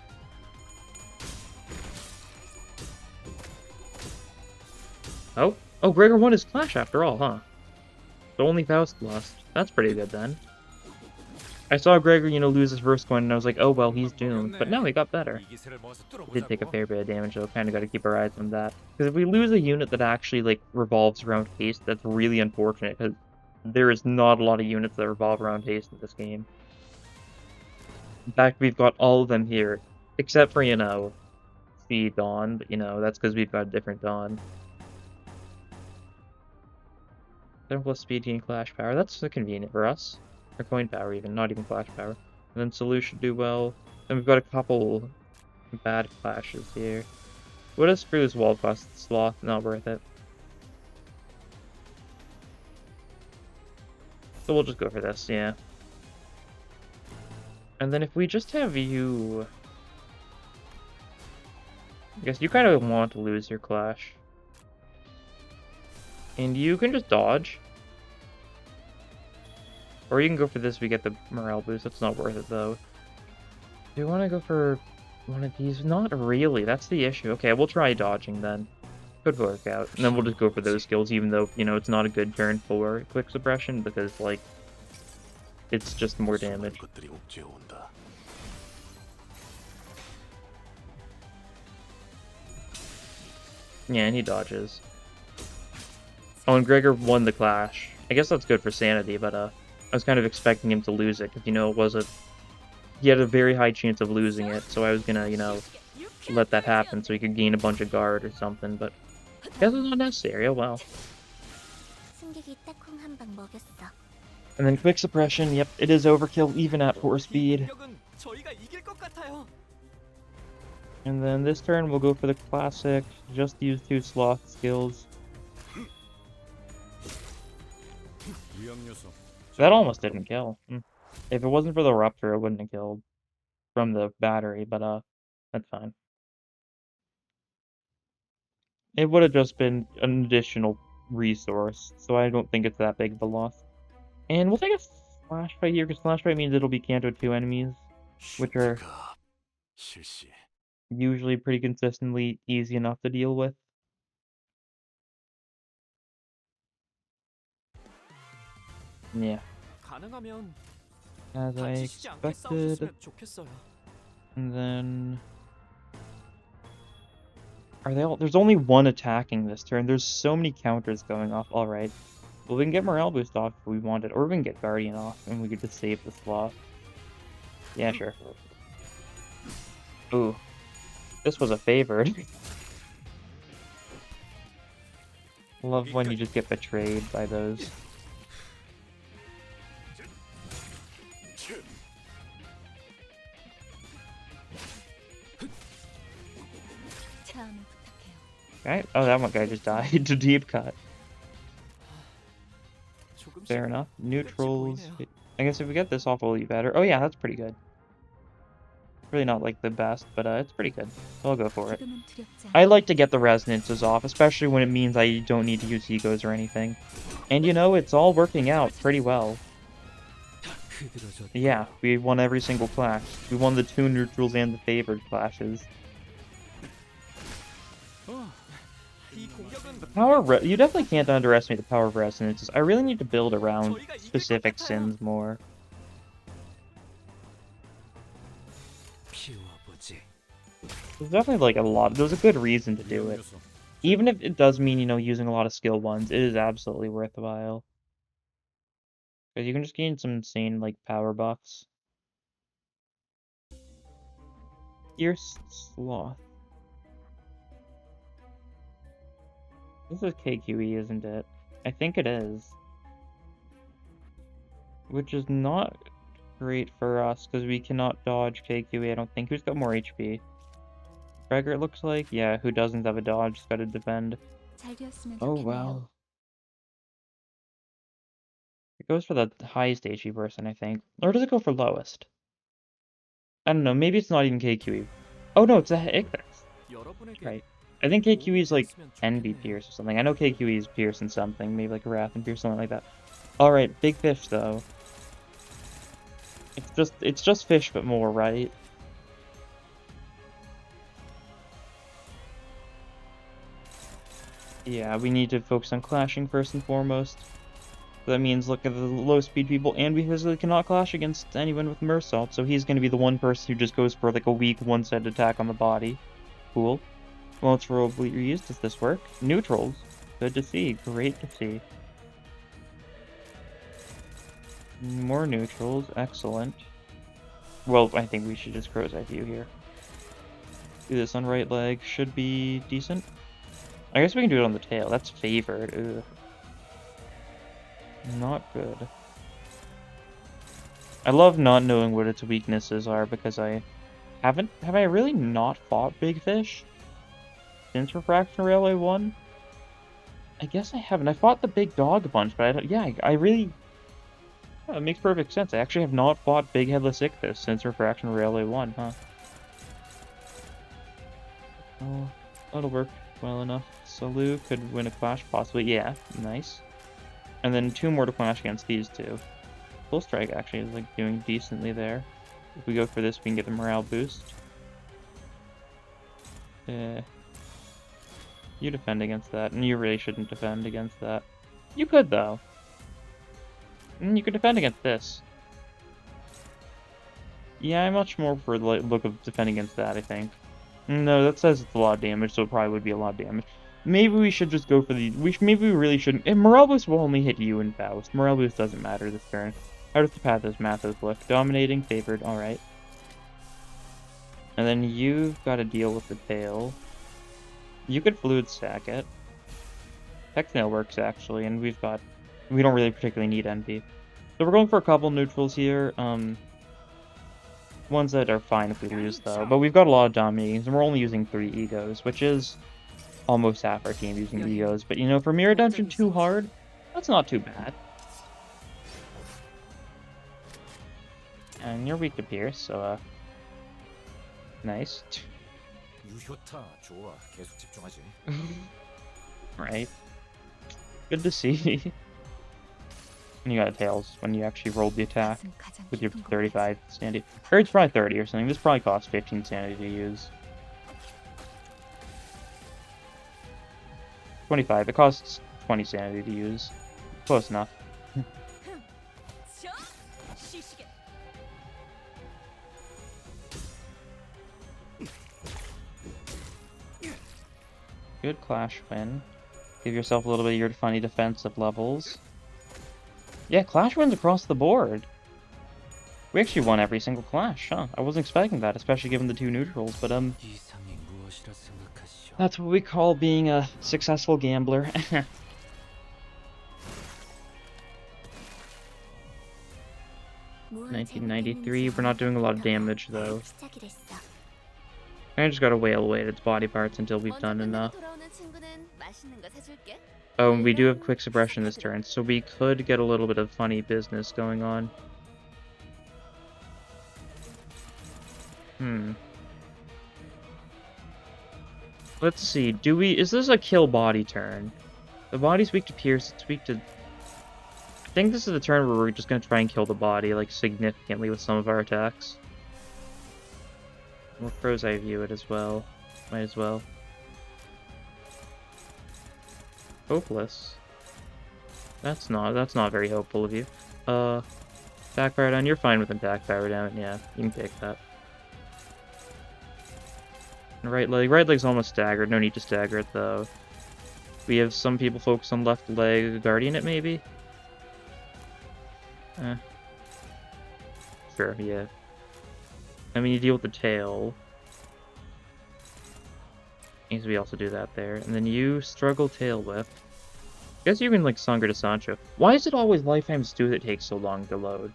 Oh? Oh, Gregor won his clash after all, huh? So only Faust lost. That's pretty good, then. I saw Gregor, you know, lose his first coin, and I was like, oh, well, he's doomed. But no, he got better. He did take a fair bit of damage, though. Kind of got to keep our eyes on that. Because if we lose a unit that actually, like, revolves around Haste, that's really unfortunate, because there is not a lot of units that revolve around Haste in this game. In fact, we've got all of them here, except for, you know, Speed Dawn, but, you know, that's because we've got a different Dawn. 7 plus speed gain clash power, that's convenient for us. Or coin power even, not even clash power. And then Salute should do well. Then we've got a couple bad clashes here. What does Screw's wall cost? Sloth, not worth it. So we'll just go for this, yeah. And then if we just have you... I guess you kind of want to lose your clash. And you can just dodge. Or you can go for this, we get the morale boost. That's not worth it, though. Do you want to go for one of these? Not really. That's the issue. Okay, we'll try dodging then. Could work out. And then we'll just go for those skills, even though, you know, it's not a good turn for quick suppression, because, like, it's just more damage. Yeah, and he dodges. Oh, and Gregor won the clash. I guess that's good for sanity, but, I was kind of expecting him to lose it, because, you know, he had a very high chance of losing it, so I was gonna, you know, let that happen so he could gain a bunch of guard or something, but I guess it's not necessary. Oh well. And then quick suppression, yep, it is overkill even at 4 speed. And then this turn we'll go for the classic, just use 2 sloth skills. That almost didn't kill. If it wasn't for the rupture, it wouldn't have killed from the battery, but that's fine. It would have just been an additional resource, so I don't think it's that big of a loss. And we'll take a Slash Fight here, because Slash Fight means it'll be Kanto 2 enemies, which are usually pretty consistently easy enough to deal with. Yeah. As I expected. And then... Are they all... There's only one attacking this turn. There's so many counters going off. Alright. Well, we can get Morale Boost off if we wanted, or we can get Guardian off, and we could just save the sloth. Yeah, sure. Ooh. This was a favored. Love when you just get betrayed by those. Okay. Oh, that one guy just died to deep cut. Fair enough. Neutrals. I guess if we get this off, it'll be better. Oh yeah, that's pretty good. Really not like the best, but it's pretty good. I'll go for it. I like to get the resonances off, especially when it means I don't need to use egos or anything. And you know, it's all working out pretty well. Yeah, we won every single clash. We won the 2 neutrals and the favored clashes. You definitely can't underestimate the power of resonances. I really need to build around specific sins more. There's definitely like a lot. There's a good reason to do it. Even if it does mean, you know, using a lot of skill ones, it is absolutely worthwhile. Because you can just gain some insane, like, power buffs. Fierce Sloth. This is KQE, isn't it? I think it is. Which is not great for us, because we cannot dodge KQE, I don't think. Who's got more HP? Gregor, it looks like? Yeah, who doesn't have a dodge, has got to defend. Oh, wow. It goes for the highest HP person, I think. Or does it go for lowest? I don't know, maybe it's not even KQE. Oh no, it's a Icarus. Right. I think KQE is like Envy Pierce or something. I know KQE is Pierce and something, maybe like a Wrath and Pierce, something like that. Alright, big fish though. It's just fish but more, right? Yeah, we need to focus on clashing first and foremost. That means look at the low speed people, and we physically cannot clash against anyone with Mersault, so he's going to be the one person who just goes for like a weak one-sided attack on the body. Cool. Well, it's for reuse. Does this work? Neutrals. Good to see. Great to see. More neutrals. Excellent. Well, I think we should just crow's eye view here. Do this on right leg. Should be decent. I guess we can do it on the tail. That's favored. Ugh. Not good. I love not knowing what its weaknesses are because have I really not fought big fish since Refraction Railway 1? I guess I haven't. I fought the big dog a bunch, but I don't. Yeah, I really. Yeah, it makes perfect sense. I actually have not fought big headless Ichthus since Refraction Railway 1, huh? Oh, that'll work. well enough. Salu could win a clash, possibly. Yeah, nice. And then 2 more to clash against these 2. Full Strike actually is like doing decently there. If we go for this, we can get the morale boost. You defend against that, and you really shouldn't defend against that. You could, though. And you could defend against this. Yeah, I'm much more for the look of defending against that, I think. No, that says it's a lot of damage, so it probably would be a lot of damage. Maybe we should just go for the... maybe we really shouldn't... And Morale Boost will only hit you and Faust. Morale Boost doesn't matter this turn. Out of the path is Mathos look. Dominating, favored, alright. And then you've got to deal with the tail. You could Fluid Stack it. Textnail works, actually, and we don't really particularly need Envy. So we're going for a couple neutrals here. Ones that are fine if we lose, though. But we've got a lot of dominating, and we're only using 3 egos, which is almost half our team using egos. But, you know, for Mirror Dungeon 2 hard, that's not too bad. And you're weak to Pierce, so, nice. Right. Good to see. And you got tails when you actually rolled the attack with your 35 sanity. Or it's probably 30 or something. This probably costs 15 sanity to use. 25. It costs 20 sanity to use. Close enough. Good clash win. Give yourself a little bit of your funny defensive levels. Yeah, clash wins across the board. We actually won every single clash, huh? I wasn't expecting that, especially given the 2 neutrals, but that's what we call being a successful gambler. 1993, we're not doing a lot of damage though. I just gotta wail away at its body parts until we've done enough. Oh, and we do have quick suppression this turn, so we could get a little bit of funny business going on. Let's see, is this a kill body turn? The body's weak to Pierce, it's weak to... I think this is the turn where we're just gonna try and kill the body, like, significantly with some of our attacks. We'll Crow's Eye view it as well. Might as well. Hopeless. That's not very hopeful of you. Attack power down, you're fine with attack power down, yeah, you can take that. And right leg's almost staggered, no need to stagger it though. We have some people focus on left leg, guardian it maybe? Sure, yeah. I mean, you deal with the tail. Means we also do that there. And then you struggle tail whip. Guess you can, like, Sangre de Sancho. Why is it always Lifetime Stew that takes so long to load?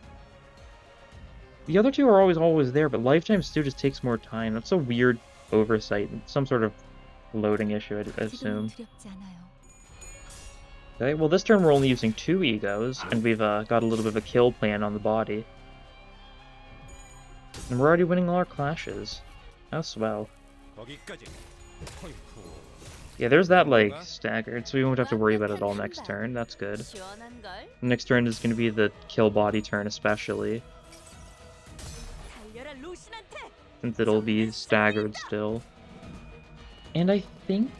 The other 2 are always there, but Lifetime Stew just takes more time. That's a weird oversight. Some sort of loading issue, I assume. Okay, well this turn we're only using 2 egos, and we've got a little bit of a kill plan on the body. And we're already winning all our clashes. How swell. Yeah, there's that, like, staggered, so we won't have to worry about it all next turn. That's good. Next turn is going to be the kill body turn, especially. Since it'll be staggered still. And I think...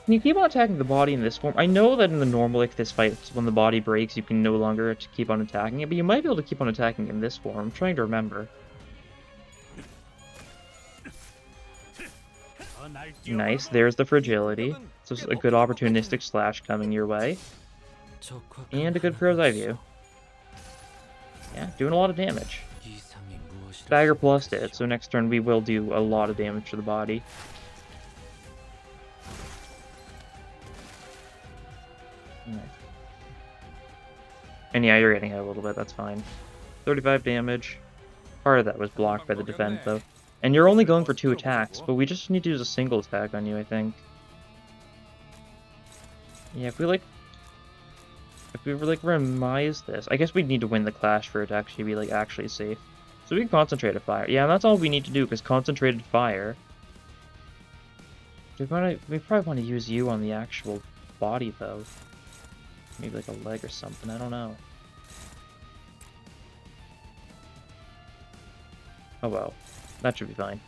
Can you keep on attacking the body in this form? I know that in the normal, like, this fight, when the body breaks, you can no longer keep on attacking it, but you might be able to keep on attacking in this form. I'm trying to remember. Nice, there's the fragility. So it's a good opportunistic slash coming your way. And a good Crow's Eye view. Yeah, doing a lot of damage. Stagger plus it, so next turn we will do a lot of damage to the body. Nice. And yeah, you're getting hit a little bit, that's fine. 35 damage. Part of that was blocked by the defense, though. And you're only going for 2 attacks, but we just need to use a single attack on you, I think. Yeah, if we were like remise this, I guess we'd need to win the clash for it to actually be, like, actually safe. So we can concentrate a fire. Yeah, and that's all we need to do, because concentrated fire We probably want to use you on the actual body, though. Maybe like a leg or something, I don't know. Oh well, that should be fine.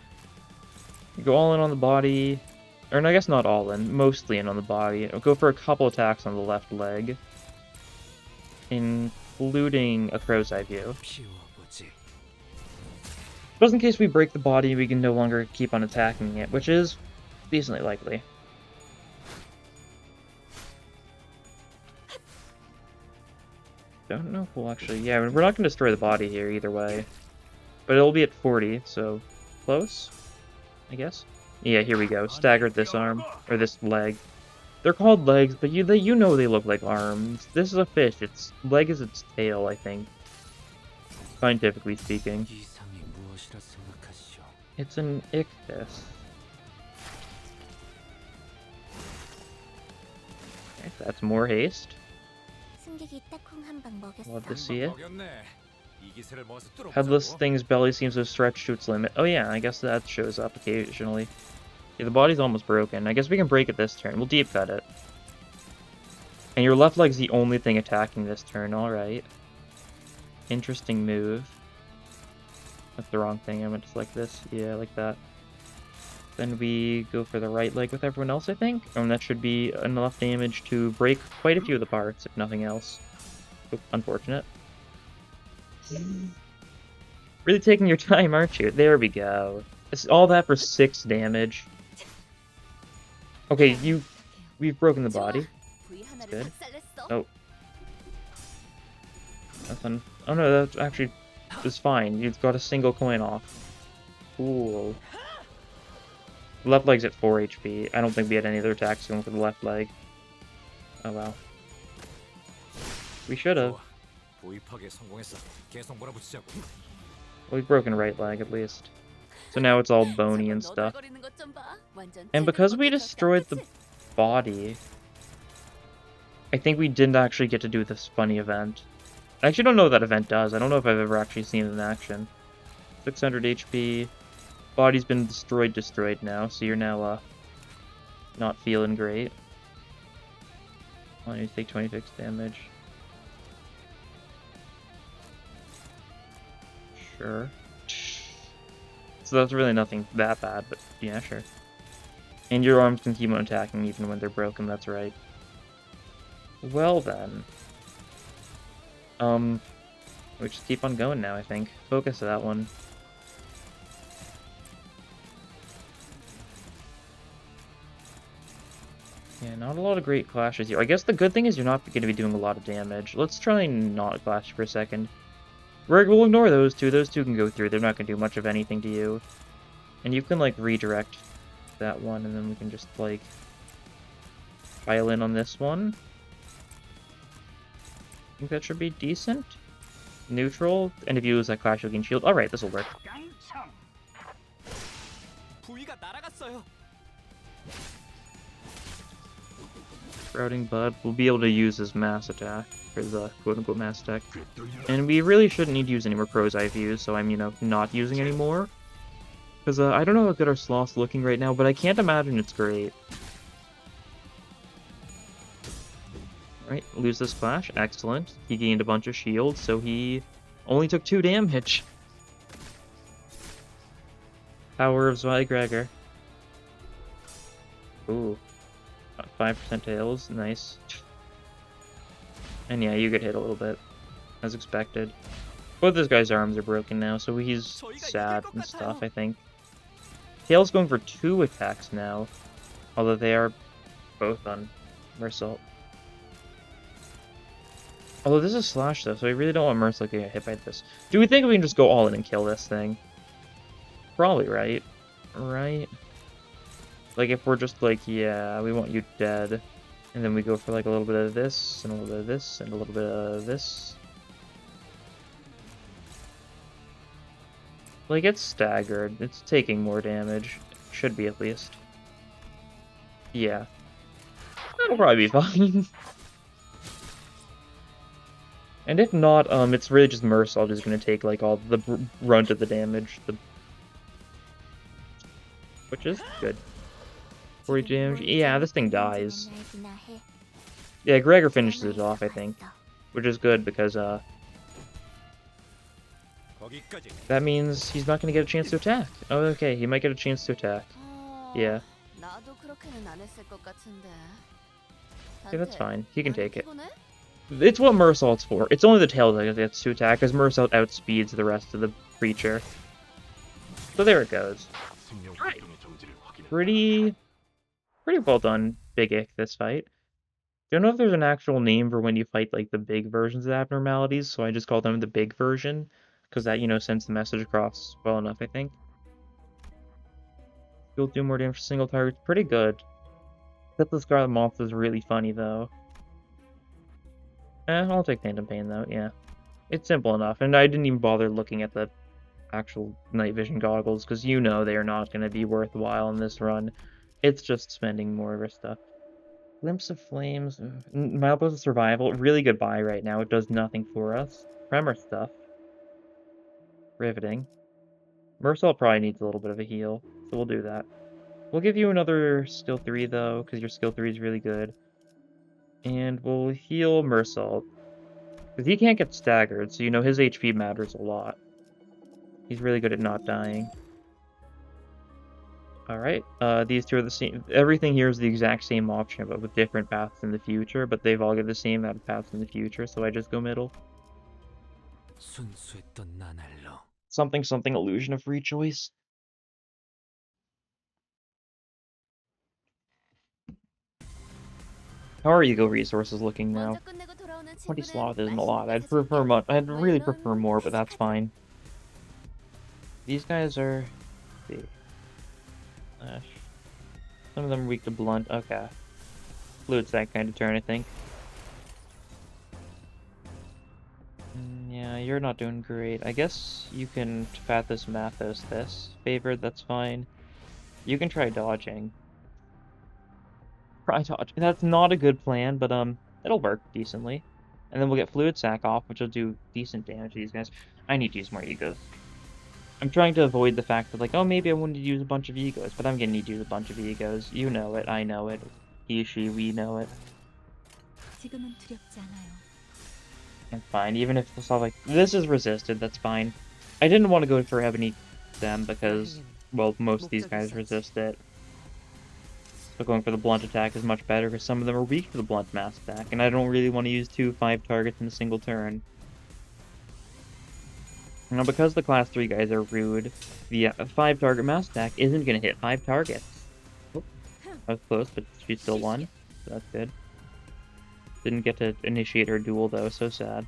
You go all in on the body, or no, I guess not all in, mostly in on the body. I'll go for a couple attacks on the left leg, including a crow's eye view. Just in case we break the body, we can no longer keep on attacking it, which is decently likely. Don't know if we'll actually... Yeah, we're not going to destroy the body here either way. But it'll be at 40, so close, I guess. Yeah, here we go. Staggered this arm, or this leg. They're called legs, but you know they look like arms. This is a fish. Its leg is its tail, I think. Scientifically speaking. It's an ichthys. Okay, that's more haste. Love to see it. Headless thing's belly seems to have stretched to its limit. Oh yeah, I guess that shows up occasionally. Yeah, the body's almost broken. I guess we can break it this turn. We'll deep cut it. And your left leg's the only thing attacking this turn, alright. Interesting move. That's the wrong thing, I meant to select this. Yeah, like that. Then we go for the right leg with everyone else, I think. And that should be enough damage to break quite a few of the parts, if nothing else. Unfortunate. Really taking your time, aren't you? There we go. It's all that for 6 damage. Okay, we've broken the body. That's good. Oh. Nothing. Oh no, that actually is fine. You've got a single coin off. Cool. Left leg's at 4 HP. I don't think we had any other attacks going for the left leg. Oh wow. We should have. Well, we've broken right leg at least. So now it's all bony and stuff. And because we destroyed the body, I think we didn't actually get to do this funny event. I actually don't know what that event does. I don't know if I've ever actually seen it in action. 600 HP. Body's been destroyed now, so you're now not feeling great. Well, you take 26 damage. Sure. So that's really nothing that bad, but yeah, sure. And your arms can keep on attacking even when they're broken, that's right. Well then. We just keep on going now, I think. Focus on that one. Yeah, not a lot of great clashes here. I guess the good thing is you're not going to be doing a lot of damage. Let's try and not clash for a second. We'll ignore those two. Those two can go through. They're not going to do much of anything to you. And you can, like, redirect that one, and then we can just, like, pile in on this one. I think that should be decent. Neutral. And if you lose that clash, you'll gain shield. Alright, this will work. Sprouting Bud will be able to use his mass attack, or the quote-unquote mass attack. And we really shouldn't need to use any more Crow's Eye views, so I'm, not using any more. Because I don't know how good our Sloth's looking right now, but I can't imagine it's great. Right, lose this clash. Excellent. He gained a bunch of shield, so he only took 2 damage. Power of Zweigrager. Ooh. 5% tails, nice. And yeah, you get hit a little bit, as expected. Both this guy's arms are broken now, so he's sad and stuff, I think. Tails going for 2 attacks now, although they are both on Mersault. Although this is Slash though, so I really don't want Mersault to get hit by this. Do we think we can just go all in and kill this thing? Probably, right? Right? Like, if we're just like, yeah, we want you dead, and then we go for like a little bit of this, and a little bit of this, and a little bit of this. Like, it's staggered. It's taking more damage. Should be, at least. Yeah. That'll probably be fine. And if not, it's really just Mersault who's gonna take, like, all the brunt of the damage. Which is good. 42 damage. Yeah, this thing dies. Yeah, Gregor finishes it off, I think. Which is good because, that means he's not going to get a chance to attack. Oh, okay, he might get a chance to attack. Yeah. 나도 그렇게는 안 했을 것 같은데. Okay, that's fine. He can take it. 피곤해? It's what Mersault's for. It's only the tail that gets to attack, because Mersault outspeeds the rest of the creature. So there it goes. Right. Pretty well done, Big Ick, this fight. Don't know if there's an actual name for when you fight, like, the big versions of abnormalities, so I just call them the big version, because that, you know, sends the message across well enough, I think. You'll do more damage to single targets. Pretty good. Except the Scarlet Moth is really funny, though. I'll take Phantom Pain, though, yeah. It's simple enough, and I didn't even bother looking at the actual night vision goggles, because you know they are not going to be worthwhile in this run. It's just spending more of our stuff. Glimpse of Flames. Milepost of Survival. Really good buy right now. It does nothing for us. Tremor stuff. Riveting. Mersault probably needs a little bit of a heal, so we'll do that. We'll give you another skill 3, though, because your skill 3 is really good. And we'll heal Mersault. Because he can't get staggered, so you know his HP matters a lot. He's really good at not dying. Alright, these two are the same. Everything here is the exact same option, but with different paths in the future, but they've all got the same amount of paths in the future, so I just go middle. Something something illusion of free choice. How are ego resources looking now? 20 sloth isn't a lot. I'd really prefer more, but that's fine. These guys are... let's see. Some of them are weak to blunt. Okay. Fluid's that kind of turn, I think. Yeah, you're not doing great. I guess you can Fathos Mathos this. Favored, that's fine. You can try dodging. Try dodge. That's not a good plan, but it'll work decently. And then we'll get Fluid Sac off, which will do decent damage to these guys. I need to use more egos. I'm trying to avoid the fact that, like, oh, maybe I wanted to use a bunch of egos, but I'm gonna need to use a bunch of egos. You know it, I know it. He, she, we know it. It's fine, even if it's all like, this is resisted, that's fine. I didn't want to go for Ebony them because, well, most of these guys resist it. So going for the blunt attack is much better because some of them are weak to the blunt mass attack, and I don't really want to use 5 targets in a single turn. Now, because the class 3 guys are rude, the 5 target mass attack isn't going to hit 5 targets. Oh, that was close, but she still won, so that's good. Didn't get to initiate her duel though, so sad.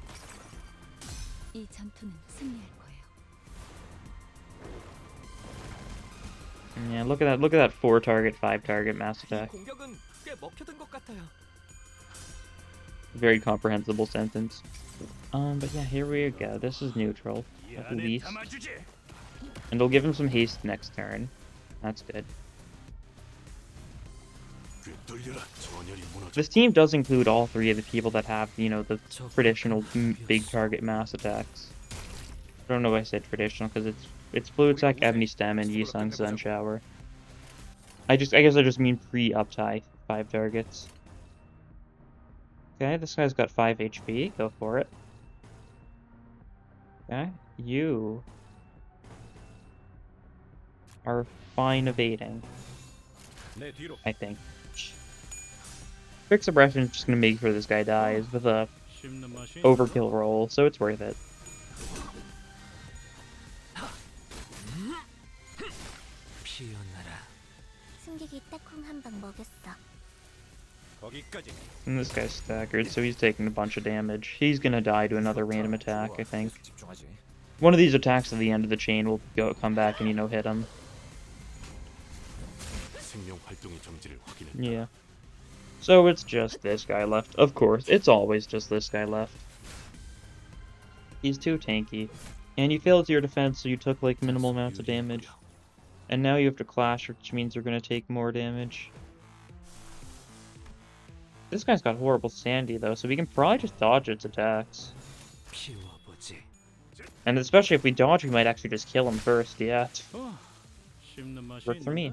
Yeah, look at that 4 target, 5 target mass attack. Very comprehensible sentence. But yeah, here we go. This is neutral, at least. And they'll give him some haste next turn. That's good. This team does include all 3 of the people that have, you know, the traditional big target mass attacks. I don't know why I said traditional, because it's Fluid Sac, Ebony Stem, and Yisung Sun Shower. I guess I just mean pre-up to 5 targets. Okay, this guy's got 5 HP. Go for it. Okay, you are fine evading, I think. Quick Suppression is just gonna make sure this guy dies with a overkill roll, so it's worth it. And this guy's staggered, so he's taking a bunch of damage. He's gonna die to another random attack, I think. One of these attacks at the end of the chain will come back and, you know, hit him. Yeah. So it's just this guy left. Of course, it's always just this guy left. He's too tanky. And you failed your defense, so you took, like, minimal amounts of damage. And now you have to clash, which means you're gonna take more damage. This guy's got horrible Sandy, though, so we can probably just dodge its attacks. And especially if we dodge, we might actually just kill him first, yeah. Worked for me.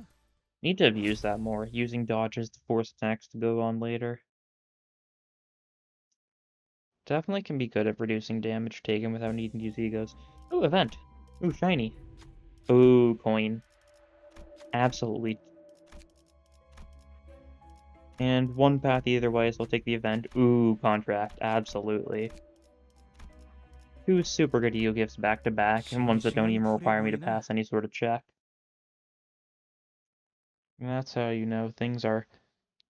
Need to abuse that more, using dodges to force attacks to go on later. Definitely can be good at reducing damage taken without needing to use egos. Ooh, event. Ooh, shiny. Ooh, coin. Absolutely. And one path either way, so I'll take the event. Ooh, contract. Absolutely. Two super good ego gifts back to back, and ones that don't even require me to pass any sort of check. And that's how you know things are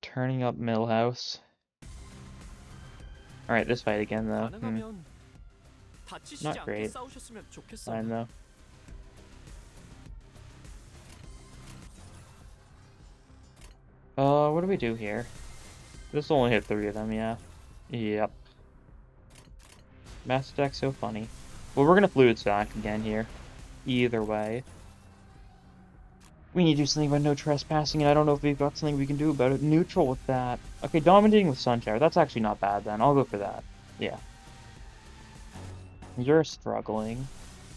turning up Millhouse. Alright, this fight again, though. Not great. Fine, though. What do we do here? This will only hit 3 of them, yeah. Yep. Mass attack's so funny. Well, we're gonna fluid stack again here. Either way. We need to do something about no trespassing, and I don't know if we've got something we can do about it. Neutral with that. Okay, dominating with Sunshine. That's actually not bad then. I'll go for that. Yeah. You're struggling.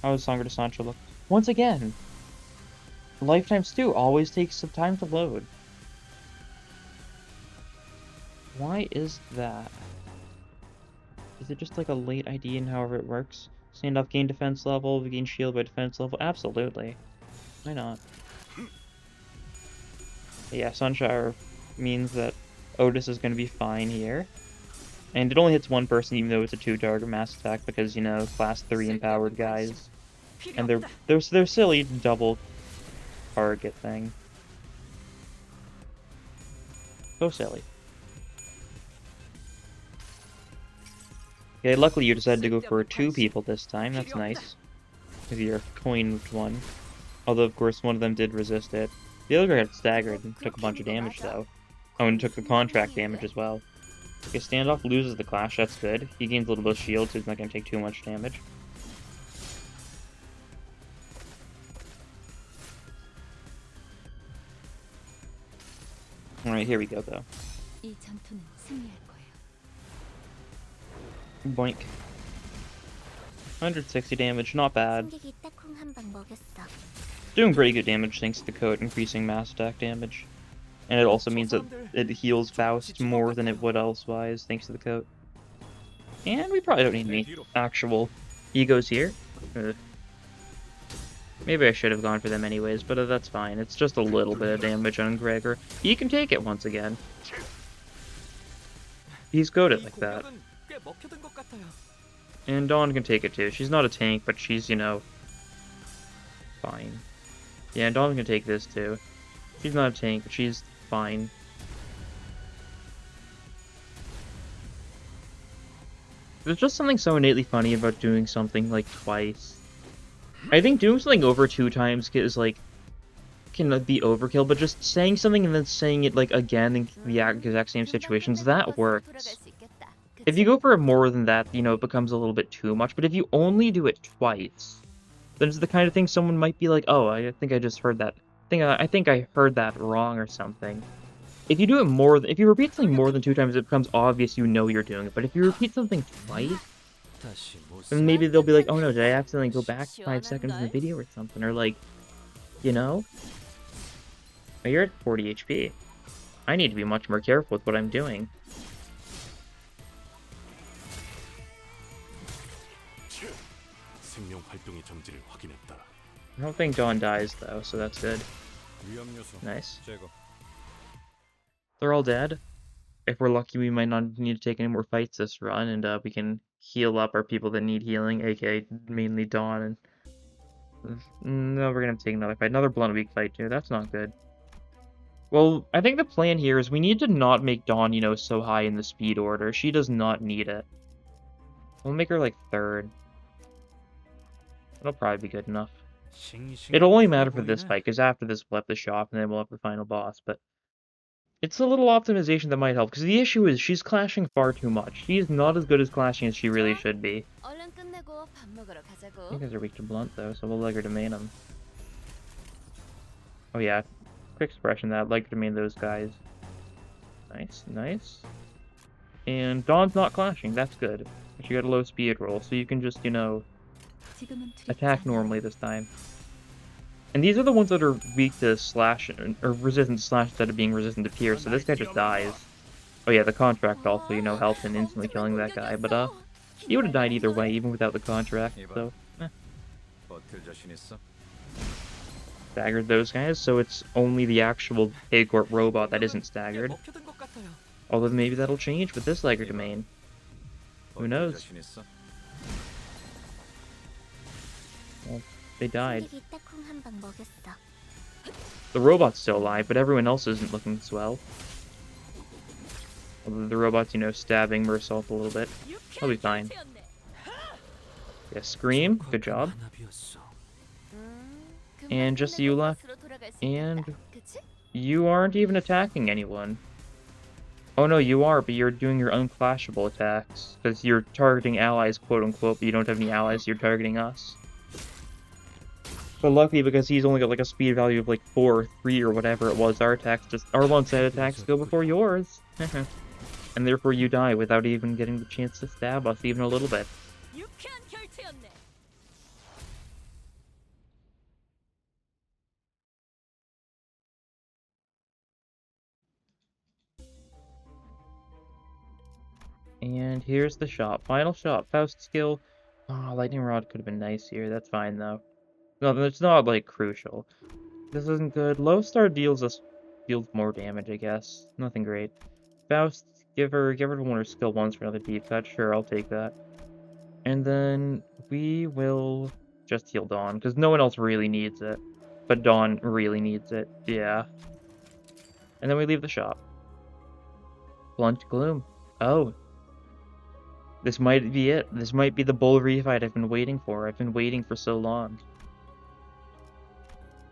How does Hunger to Sancho look? Once again! Lifetime Stew always takes some time to load. Why is that? Is it just like a late ID and however it works? Standoff gain defense level, we gain shield by defense level? Absolutely. Why not? Yeah, Sunshire means that Otis is going to be fine here. And it only hits one person even though it's a 2-target mass attack because, you know, class 3 empowered guys. And they're silly double target thing. So silly. Okay, luckily you decided to go for 2 people this time, that's nice. With your coined one. Although, of course, one of them did resist it. The other guy got staggered and took a bunch of damage, though. Oh, and took the contract damage as well. Okay, Standoff loses the clash, that's good. He gains a little bit of shield, so he's not going to take too much damage. Alright, here we go, though. Boink. 160 damage, not bad. Doing pretty good damage thanks to the coat increasing mass attack damage. And it also means that it heals Faust more than it would elsewise thanks to the coat. And we probably don't need any actual egos here. Maybe I should have gone for them anyways, but that's fine. It's just a little bit of damage on Gregor. He can take it once again. He's goated like that. And Dawn can take it too. She's not a tank, but she's, you know, fine. Yeah, and Dawn can take this too. She's not a tank, but she's fine. There's just something so innately funny about doing something like twice. I think doing something over 2 times is like can be overkill, but just saying something and then saying it like again in the exact same situations, that works. If you go for more than that, you know, it becomes a little bit too much, but if you only do it twice, then it's the kind of thing someone might be like, oh, I think I just heard that. I think I heard that wrong or something. If you do it if you repeat something more than 2 times, it becomes obvious you know you're doing it, but if you repeat something twice, then maybe they'll be like, oh no, did I accidentally go back 5 seconds in the video or something, or like, you know? Oh, you're at 40 HP. I need to be much more careful with what I'm doing. I don't think Dawn dies though, so that's good. Nice. They're all dead. If we're lucky, we might not need to take any more fights this run, and we can heal up our people that need healing, aka mainly Dawn. And no, we're gonna take another fight, another Blunt Week fight too. That's not good. Well, I think the plan here is we need to not make Dawn, you know, so high in the speed order. She does not need it. We'll make her like 3rd. It'll probably be good enough. It'll only matter for this fight, because after this we'll have the shop, and then we'll have the final boss, but it's a little optimization that might help, because the issue is she's clashing far too much. She is not as good as clashing as she really should be. You guys are weak to Blunt, though, so we'll leg her to main them. Oh yeah, quick expression that, leg her to main those guys. Nice, nice. And Dawn's not clashing, that's good. She got a low speed roll, so you can just, you know, attack normally this time. And these are the ones that are weak to slash, or resistant to slash instead of being resistant to pierce, so this guy just dies. Oh yeah, the contract also, you know, helped in instantly killing that guy, but he would have died either way, even without the contract, so, 버틸 자신 있어? staggered those guys, so it's only the actual Paycorp robot that isn't staggered. 먹혀든 것 같아요. Although maybe that'll change with this Liger domain. Who 버틸 knows? 자신 있어? Well, they died. 이 딱콩 한 방 먹였어. The robot's still alive, but everyone else isn't looking swell. Although the robot's, you know, stabbing Mersault a little bit. He'll be fine. Yeah, Scream, good job. And just you left. And you aren't even attacking anyone. Oh no, you are, but you're doing your unclashable attacks. Because you're targeting allies, quote-unquote, but you don't have any allies, you're targeting us. But luckily, because he's only got like a speed value of like 4 or 3 or whatever it was, our one-side attacks go before yours. And therefore you die without even getting the chance to stab us even a little bit. And here's the shot. Final shot. Faust skill. Oh, Lightning Rod could have been nice here. That's fine, though. No, it's not, like, crucial. This isn't good. Low star deals more damage, I guess. Nothing great. Faust, give her one of her skill 1s for another deep cut. Sure, I'll take that. And then we will just heal Dawn, because no one else really needs it. But Dawn really needs it. Yeah. And then we leave the shop. Blunt Gloom. Oh. This might be it. This might be the bull refight I've been waiting for. I've been waiting for so long.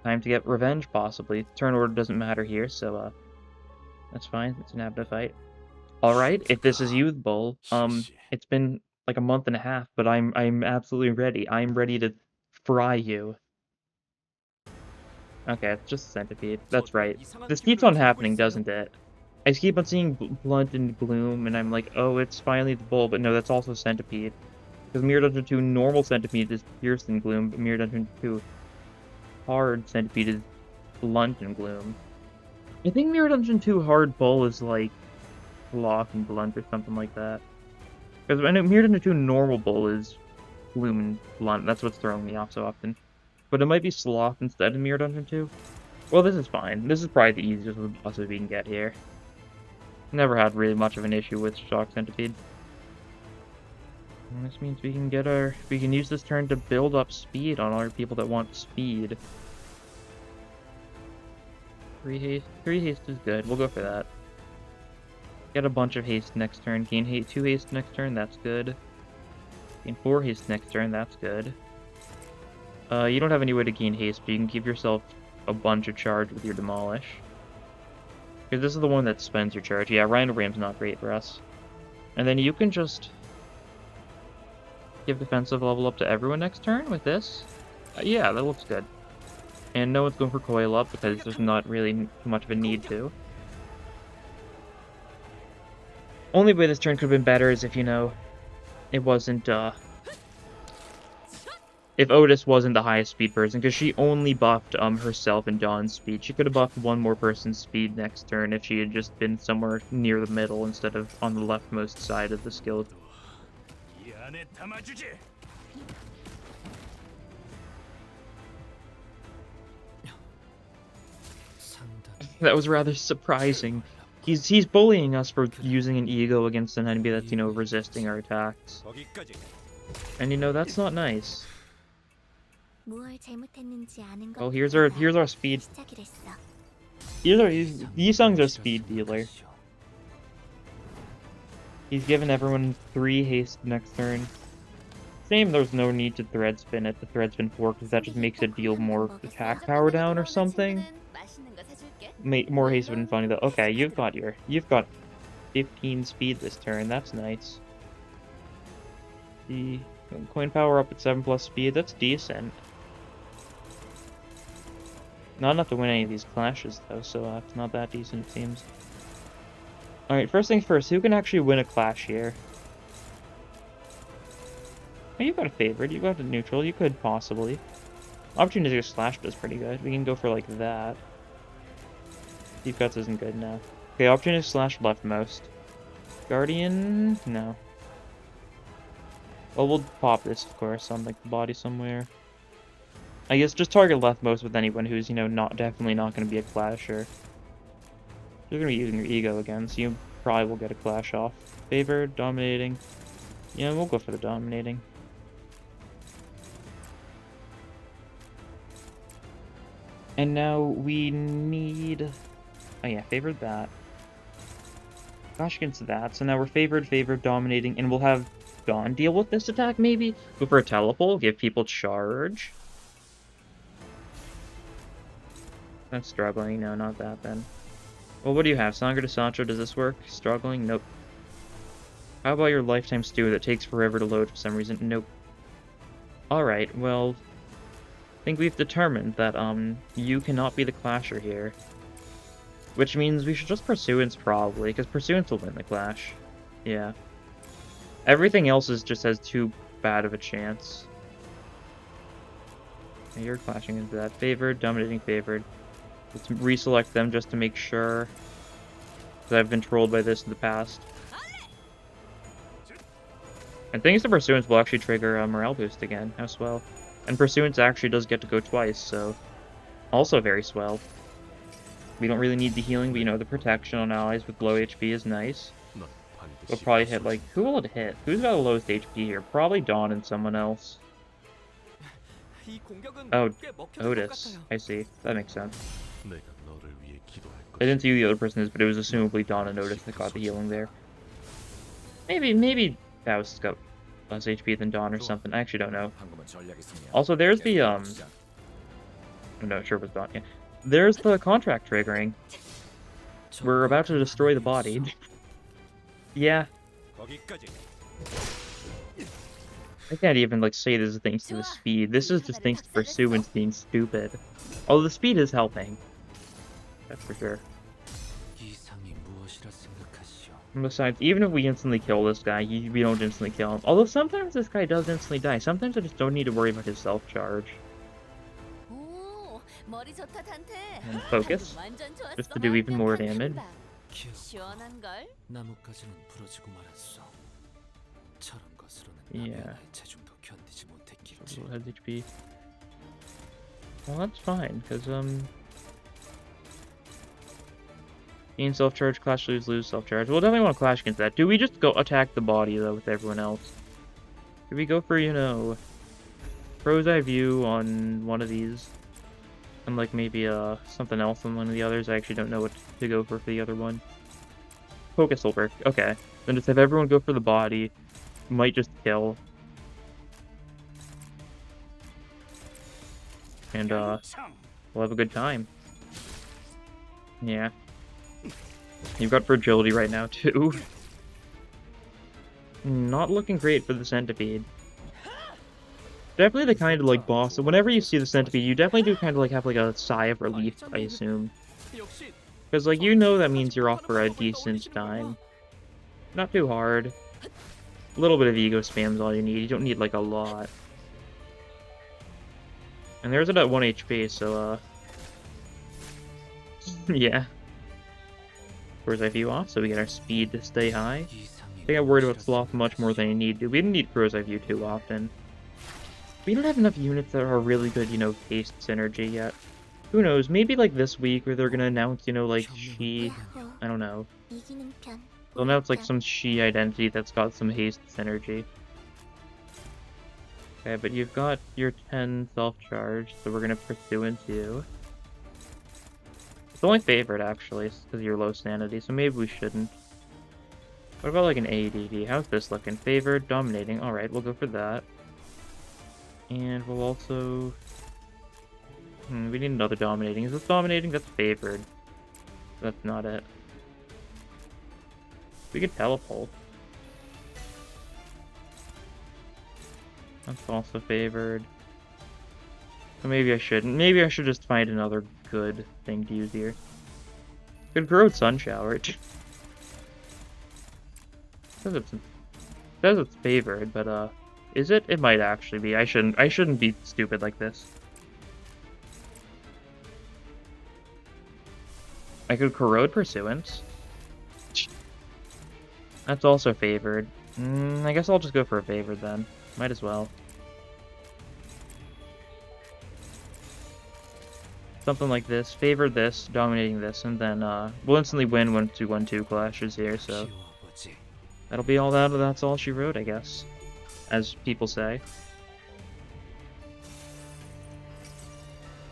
Time to get revenge, possibly. Turn order doesn't matter here, so, that's fine. It's an Abda fight. Alright, if this is you, Bull, it's been like a month and a half, but I'm absolutely ready. I'm ready to fry you. Okay, it's just a centipede. That's right. This keeps on happening, doesn't it? I just keep on seeing Blunt and Gloom, and I'm like, oh, it's finally the Bull, but no, that's also Centipede. Because Mirror Dungeon 2 normal Centipede is Pierce and Gloom, but Mirror Dungeon 2 hard Centipede is Blunt and Gloom. I think Mirror Dungeon 2 hard Bull is like Sloth and Blunt or something like that. Because I know Mirror Dungeon 2 normal Bull is Gloom and Blunt, that's what's throwing me off so often. But it might be Sloth instead of Mirror Dungeon 2. Well, this is fine. This is probably the easiest boss we can get here. Never had really much of an issue with Shock Centipede. And this means we can use this turn to build up speed on our people that want speed. 3 haste is good. We'll go for that. Get a bunch of haste next turn. Gain 2 haste next turn. That's good. Gain 4 haste next turn. That's good. You don't have any way to gain haste, but you can give yourself a bunch of charge with your demolish. Because this is the one that spends your charge. Yeah, Rhino Ram's not great for us. And then you can just give defensive level up to everyone next turn with this. Yeah, that looks good. And no one's going for coil up because there's not really too much of a need to. Only way this turn could have been better is if, you know, it wasn't, if Otis wasn't the highest speed person, because she only buffed herself and Dawn's speed. She could have buffed one more person's speed next turn if she had just been somewhere near the middle instead of on the leftmost side of the skill. That was rather surprising. He's bullying us for using an ego against an enemy that's, you know, resisting our attacks. And you know, that's not nice. Oh, here's our speed. Yi-sung's our speed dealer. He's given everyone 3 haste next turn. Same, there's no need to thread spin it, the thread spin 4, because that just makes it deal more attack power down or something. More haste would have been funny though. Okay, you've got 15 speed this turn, that's nice. The coin power up at 7+ speed, that's decent. Not enough to win any of these clashes, though, so it's not that decent, it seems. Alright, first things first, who can actually win a clash here? Oh, you got a favorite, you got a neutral, you could possibly. Opportunistic Slash does pretty good. We can go for like that. Deep Cuts isn't good now. Okay, Opportunistic Slash leftmost. Guardian? No. Well, we'll pop this, of course, on like the body somewhere. I guess just target leftmost with anyone who's, you know, definitely not going to be a clasher. You're going to be using your ego again, so you probably will get a clash off. Favored, dominating. Yeah, we'll go for the dominating. And now we need... Oh yeah, favored that. Gosh against that. So now we're favored, dominating, and we'll have Dawn deal with this attack, maybe? Go for a teleport, give people charge. That's struggling. No, not that then. Well, what do you have? Sangre de Sancho, does this work? Struggling? Nope. How about your lifetime stew that takes forever to load for some reason? Nope. Alright, well... I think we've determined that, you cannot be the clasher here. Which means we should just Pursuance, probably, because Pursuance will win the clash. Yeah. Everything else just has too bad of a chance. You're clashing into that. Favored, dominating favored. Let's reselect them just to make sure. Because I've been trolled by this in the past. And thanks to Pursuance, we'll actually trigger a morale boost again. How swell. And Pursuance actually does get to go twice, so... Also very swell. We don't really need the healing, but you know, the protection on allies with low HP is nice. We'll probably hit, like... Who will it hit? Who's got the lowest HP here? Probably Dawn and someone else. Oh, Otis. I see. That makes sense. I didn't see who the other person is, but it was assumably Dawn and Otis that got the healing there. Maybe Faust's got less HP than Dawn or something. I actually don't know. Also, there's the, I'm not sure if it's Dawn. Yeah. There's the contract triggering. We're about to destroy the body. Yeah. I can't even, like, say this is thanks to the speed. This is just thanks to Pursuance being stupid. Although the speed is helping. That's for sure. And besides, even if we instantly kill this guy, we don't instantly kill him. Although sometimes this guy does instantly die. Sometimes I just don't need to worry about his self-charge. And focus, just to do even more damage. Yeah. Has HP. Well, that's fine, because, gain self-charge, clash, lose self-charge. We'll definitely want to clash against that. Do we just go attack the body, though, with everyone else? Do we go for, you know, crow's eye view on one of these? And, like, maybe, something else on one of the others? I actually don't know what to go for the other one. Focus will work. Okay. Then just have everyone go for the body. Might just kill. And, we'll have a good time. Yeah. You've got fragility right now, too. Not looking great for the centipede. Definitely the kind of, like, boss. So whenever you see the centipede, you definitely do kind of, like, have, like, a sigh of relief, I assume. Because, like, you know that means you're off for a decent time. Not too hard. A little bit of ego spam is all you need. You don't need, like, a lot. And there's it at 1 HP, so, yeah. Where's I view off, so we get our speed to stay high. I think I'm worried about Sloth much more than I need to. We didn't need Crow's Eye View too often. We don't have enough units that are really good, you know, Haste synergy yet. Who knows, maybe like this week where they're gonna announce, you know, like she... I don't know. They'll announce like some she identity that's got some Haste synergy. Okay, but you've got your 10 self-charge, so we're gonna pursue into you. It's only favored, actually, because of your low sanity, so maybe we shouldn't. What about, like, an ADD? How's this looking? Favored, dominating. Alright, we'll go for that. And we'll also... we need another dominating. Is this dominating? That's favored. That's not it. We could teleport. That's also favored. So maybe I shouldn't. Maybe I should just find another good thing to use here. Could grow Sun Shower. Says it's favored, but is it? It might actually be. I shouldn't be stupid like this. I could Corrode Pursuance. That's also favored. I guess I'll just go for a favored then. Might as well. Something like this. Favor this, dominating this, and then we'll instantly win once 2-1-2 clashes here, so that'll be all that's all she wrote, I guess. As people say.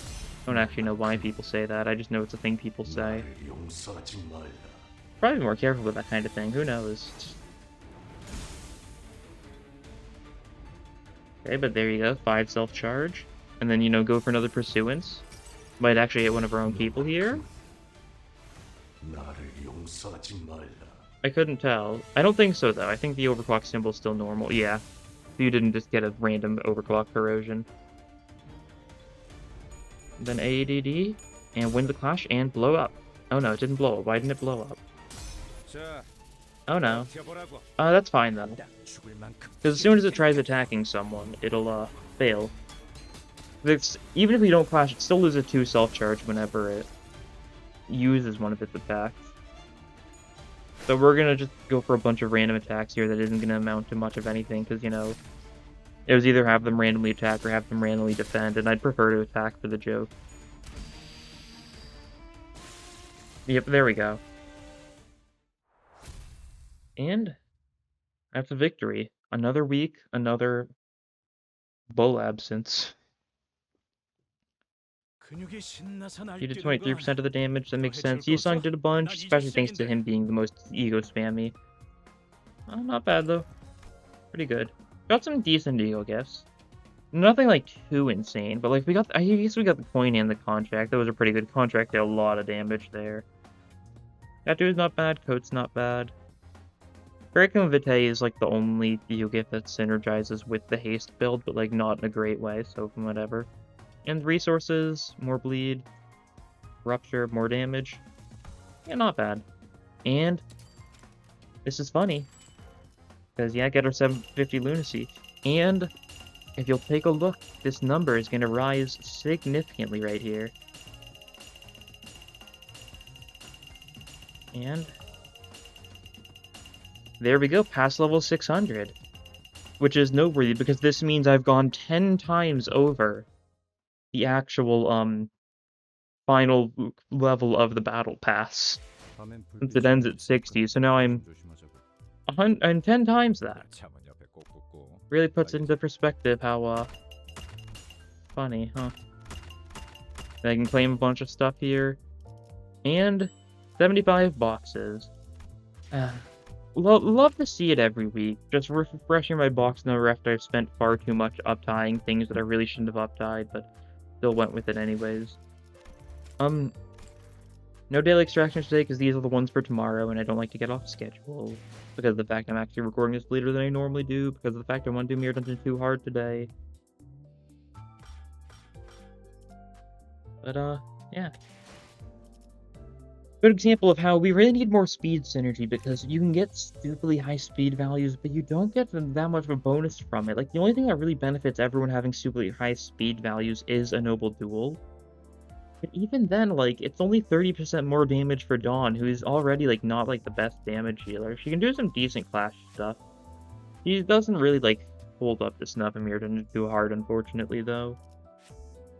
I don't actually know why people say that, I just know it's a thing people say. Probably be more careful with that kind of thing, who knows? Okay, but there you go, 5 self-charge. And then, you know, go for another Pursuance. Might actually hit one of our own people here. I couldn't tell. I don't think so, though. I think the overclock symbol's still normal. Yeah. You didn't just get a random overclock corrosion. Then ADD, and win the clash, and blow up. Oh no, it didn't blow up. Why didn't it blow up? Oh no. That's fine, though. Because as soon as it tries attacking someone, it'll, fail. Even if we don't clash, it still loses 2 self-charge whenever it uses one of its attacks. So we're gonna just go for a bunch of random attacks here that isn't gonna amount to much of anything, because, you know, it was either have them randomly attack or have them randomly defend, and I'd prefer to attack for the joke. Yep, there we go. And that's a victory. Another week, another bull absence. He did 23% of the damage, that makes sense. Yisung did a bunch, especially thanks to him being the most ego spammy. Not bad though. Pretty good. Got some decent ego gifts. Nothing like too insane, but like I guess we got the coin and the contract. That was a pretty good contract, did a lot of damage there. Tattoo's not bad, coat's not bad. Breaking Vitae is like the only ego gift that synergizes with the haste build, but like not in a great way, so whatever. And resources, more bleed, rupture, more damage. Yeah, not bad. And this is funny, because yeah, get our 750 lunacy. And if you'll take a look, this number is going to rise significantly right here. And there we go, past level 600. Which is noteworthy because this means I've gone 10 times over the actual final level of the battle pass, since it ends at 60, so now I'm 10 times that. Really puts into perspective how funny, huh? I can claim a bunch of stuff here, and 75 boxes. Love to see it every week, just refreshing my box number after I've spent far too much uptying things that I really shouldn't have uptied, but still went with it anyways. No daily extractions today because these are the ones for tomorrow, and I don't like to get off schedule because of the fact I'm actually recording this later than I normally do, because of the fact I want to do Mirror Dungeon 2 hard today. But yeah. Good example of how we really need more speed synergy, because you can get stupidly high speed values, but you don't get that much of a bonus from it. Like, the only thing that really benefits everyone having stupidly high speed values is a noble duel. But even then, like, it's only 30% more damage for Dawn, who is already, like, not, like, the best damage healer. She can do some decent clash stuff. She doesn't really, like, hold up to snuff and Mirror Dungeon too hard, unfortunately, though.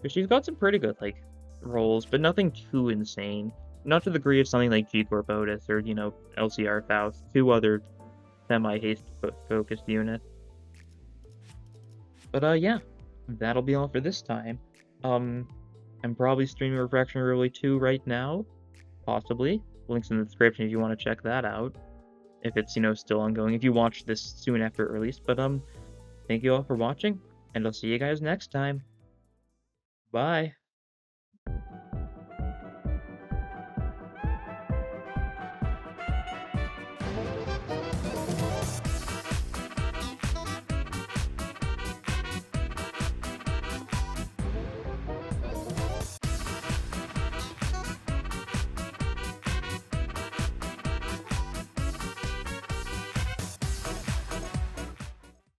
But she's got some pretty good, like, rolls, but nothing too insane. Not to the degree of something like G-Corp Otis or, you know, LCR Faust, 2 other semi-haste focused units. But yeah, that'll be all for this time. I'm probably streaming Refraction Railway 2 right now, possibly. Links in the description if you want to check that out, if it's, you know, still ongoing, if you watch this soon after it released. But thank you all for watching, and I'll see you guys next time. Bye!